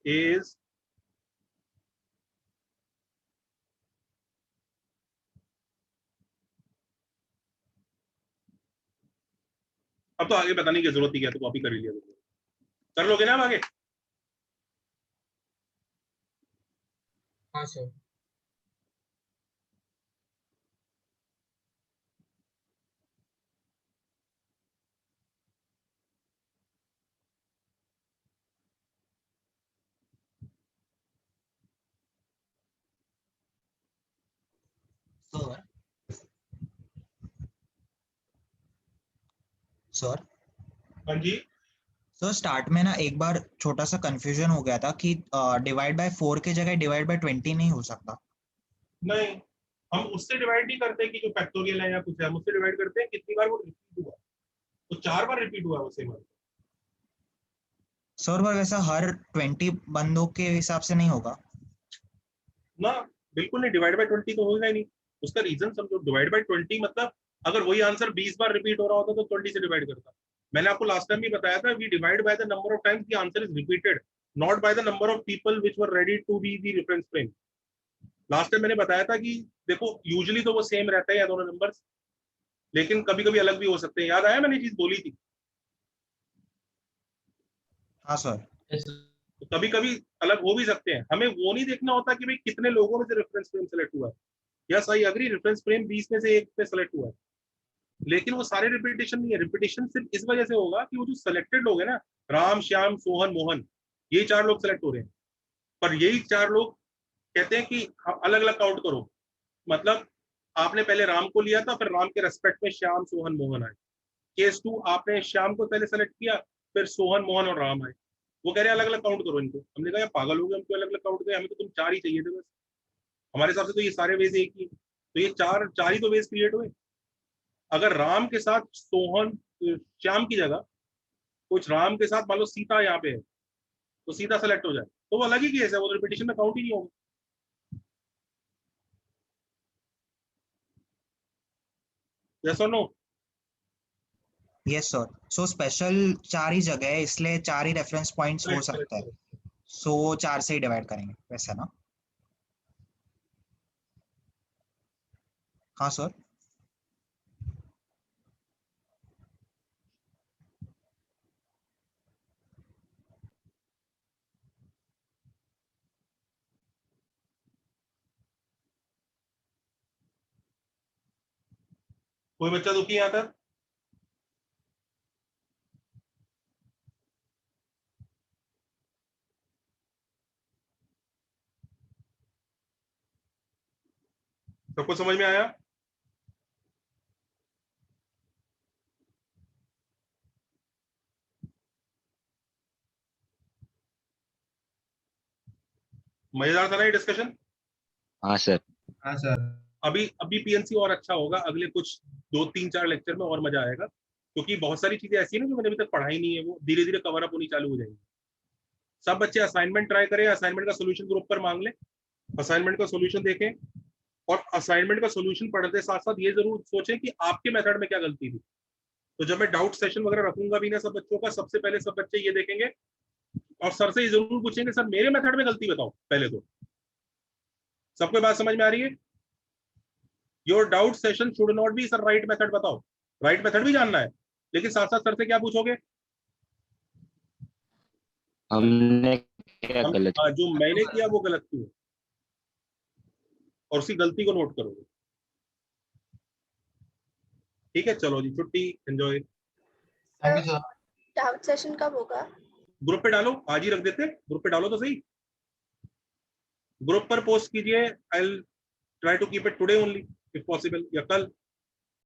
ए इज अब तो आगे बताने की जरूरत ही क्या, तो कॉपी कर ही लिया, कर लोगे ना अब आगे? हाँ सर। सर हाँ जी सर, स्टार्ट में ना एक बार छोटा सा कंफ्यूजन हो गया था कि डिवाइड बाय 4 की जगह डिवाइड बाय 20 नहीं हो सकता। नहीं, हम उससे डिवाइड नहीं करते कि जो फैक्टोरियल है या कुछ है, हम उससे डिवाइड करते हैं कितनी बार वो रिपीट हुआ। तो 4 बार रिपीट हुआ उसे बार। सर पर वैसा हर 20 बंदों के हिसाब से नहीं होगा ना, बिल्कुल नहीं। डिवाइड बाय 20 तो होगा ही नहीं। उसका रीजन समझो। डिवाइड बाय 20 मतलब अगर वही आंसर 20 बार रिपीट हो रहा होता तो 20 से डिवाइड करता। मैंने आपको लास्ट टाइम भी बताया था, we divide by the number of times the answer is repeated, not by the number of people which were ready to be the reference frame. Last time मैंने बताया था कि देखो यूजुअली तो वो सेम रहता है या दोनों नंबर्स, लेकिन कभी कभी अलग भी हो सकते हैं। याद आया मैंने चीज बोली थी? हाँ सर। तो कभी कभी अलग हो भी सकते हैं। हमें वो नहीं देखना होता कि भाई कितने लोगों में से रेफरेंस फ्रेम सेलेक्ट हुआ है। Yes I agree, reference frame 20 में से एक पे सेलेक्ट हुआ है, लेकिन वो सारे रिपीटेशन नहीं है। रिपीटेशन सिर्फ इस वजह से होगा कि वो जो सेलेक्टेड लोग हैं ना, राम श्याम सोहन मोहन, ये 4 लोग सेलेक्ट हो रहे हैं, पर यही 4 लोग कहते हैं कि आप अलग अलग काउंट करो। मतलब आपने पहले राम को लिया था, फिर राम के रेस्पेक्ट में श्याम, सोहन, मोहन आए। केस 2 आपने श्याम को पहले सेलेक्ट किया, फिर सोहन, मोहन और राम आए। वो कह रहे हैं अलग अलग काउंट करो इनको। हमने कहा यार पागल हो गए, हम क्यों अलग अलग काउंट करें, हमें तो तुम 4 ही चाहिए थे बस। हमारे हिसाब से तो ये सारे वेज एक ही, तो ये चार ही तो वेज क्रिएट हुए। अगर राम के साथ सोहन, श्याम की जगह कुछ राम के साथ मान लो सीता यहाँ पे है, तो सीता सेलेक्ट हो जाए, तो वो अलग ही केस है, वो रिपीटिशन में काउंट ही नहीं होगा। यस और no? Yes sir. So special 4 ही जगह है, इसलिए 4 ही रेफरेंस पॉइंट्स हो सकता है। सो 4 से ही डिवाइड करेंगे वैसा ना? हाँ सर। कोई बच्चा दुखी यहाँ तक? सबको समझ में आया? मजेदार था ना ये डिस्कशन? हाँ सर। हाँ सर। अभी पीएनसी और अच्छा होगा, अगले कुछ 2-3-4 लेक्चर में और मजा आएगा, क्योंकि बहुत सारी चीजें ऐसी है ना जो मैंने अभी तक पढ़ाई नहीं है, वो धीरे धीरे कवर अप होनी चालू हो जाएंगी। सब बच्चे असाइनमेंट ट्राई करें, असाइनमेंट का सोल्यूशन ग्रुप पर मांग लें, असाइनमेंट का सोल्यूशन देखें, और असाइनमेंट का सोल्यूशन पढ़ते साथ साथ ये जरूर सोचें कि आपके मेथड में क्या गलती थी। तो जब मैं डाउट सेशन वगैरह रखूंगा भी ना सब बच्चों का, सबसे पहले सब बच्चे ये देखेंगे और सर से ये जरूर पूछेंगे सर मेरे मेथड में गलती बताओ पहले। तो सबको बात समझ में आ रही है? Your doubt session should not be sir right method बताओ, राइट मेथड भी जानना है, लेकिन साथ साथ सर से क्या पूछोगे? हमने क्या गलत किया? जो मैंने किया वो गलत क्यों है, और उसी गलती को नोट करोगे। ठीक है, चलो जी, छुट्टी, एंजॉय। डाउट सेशन कब होगा? ग्रुप पे डालो, आज ही रख देते, ग्रुप पे डालो तो सही, ग्रुप पर पोस्ट कीजिए। I will try to keep it today only if possible, या कल।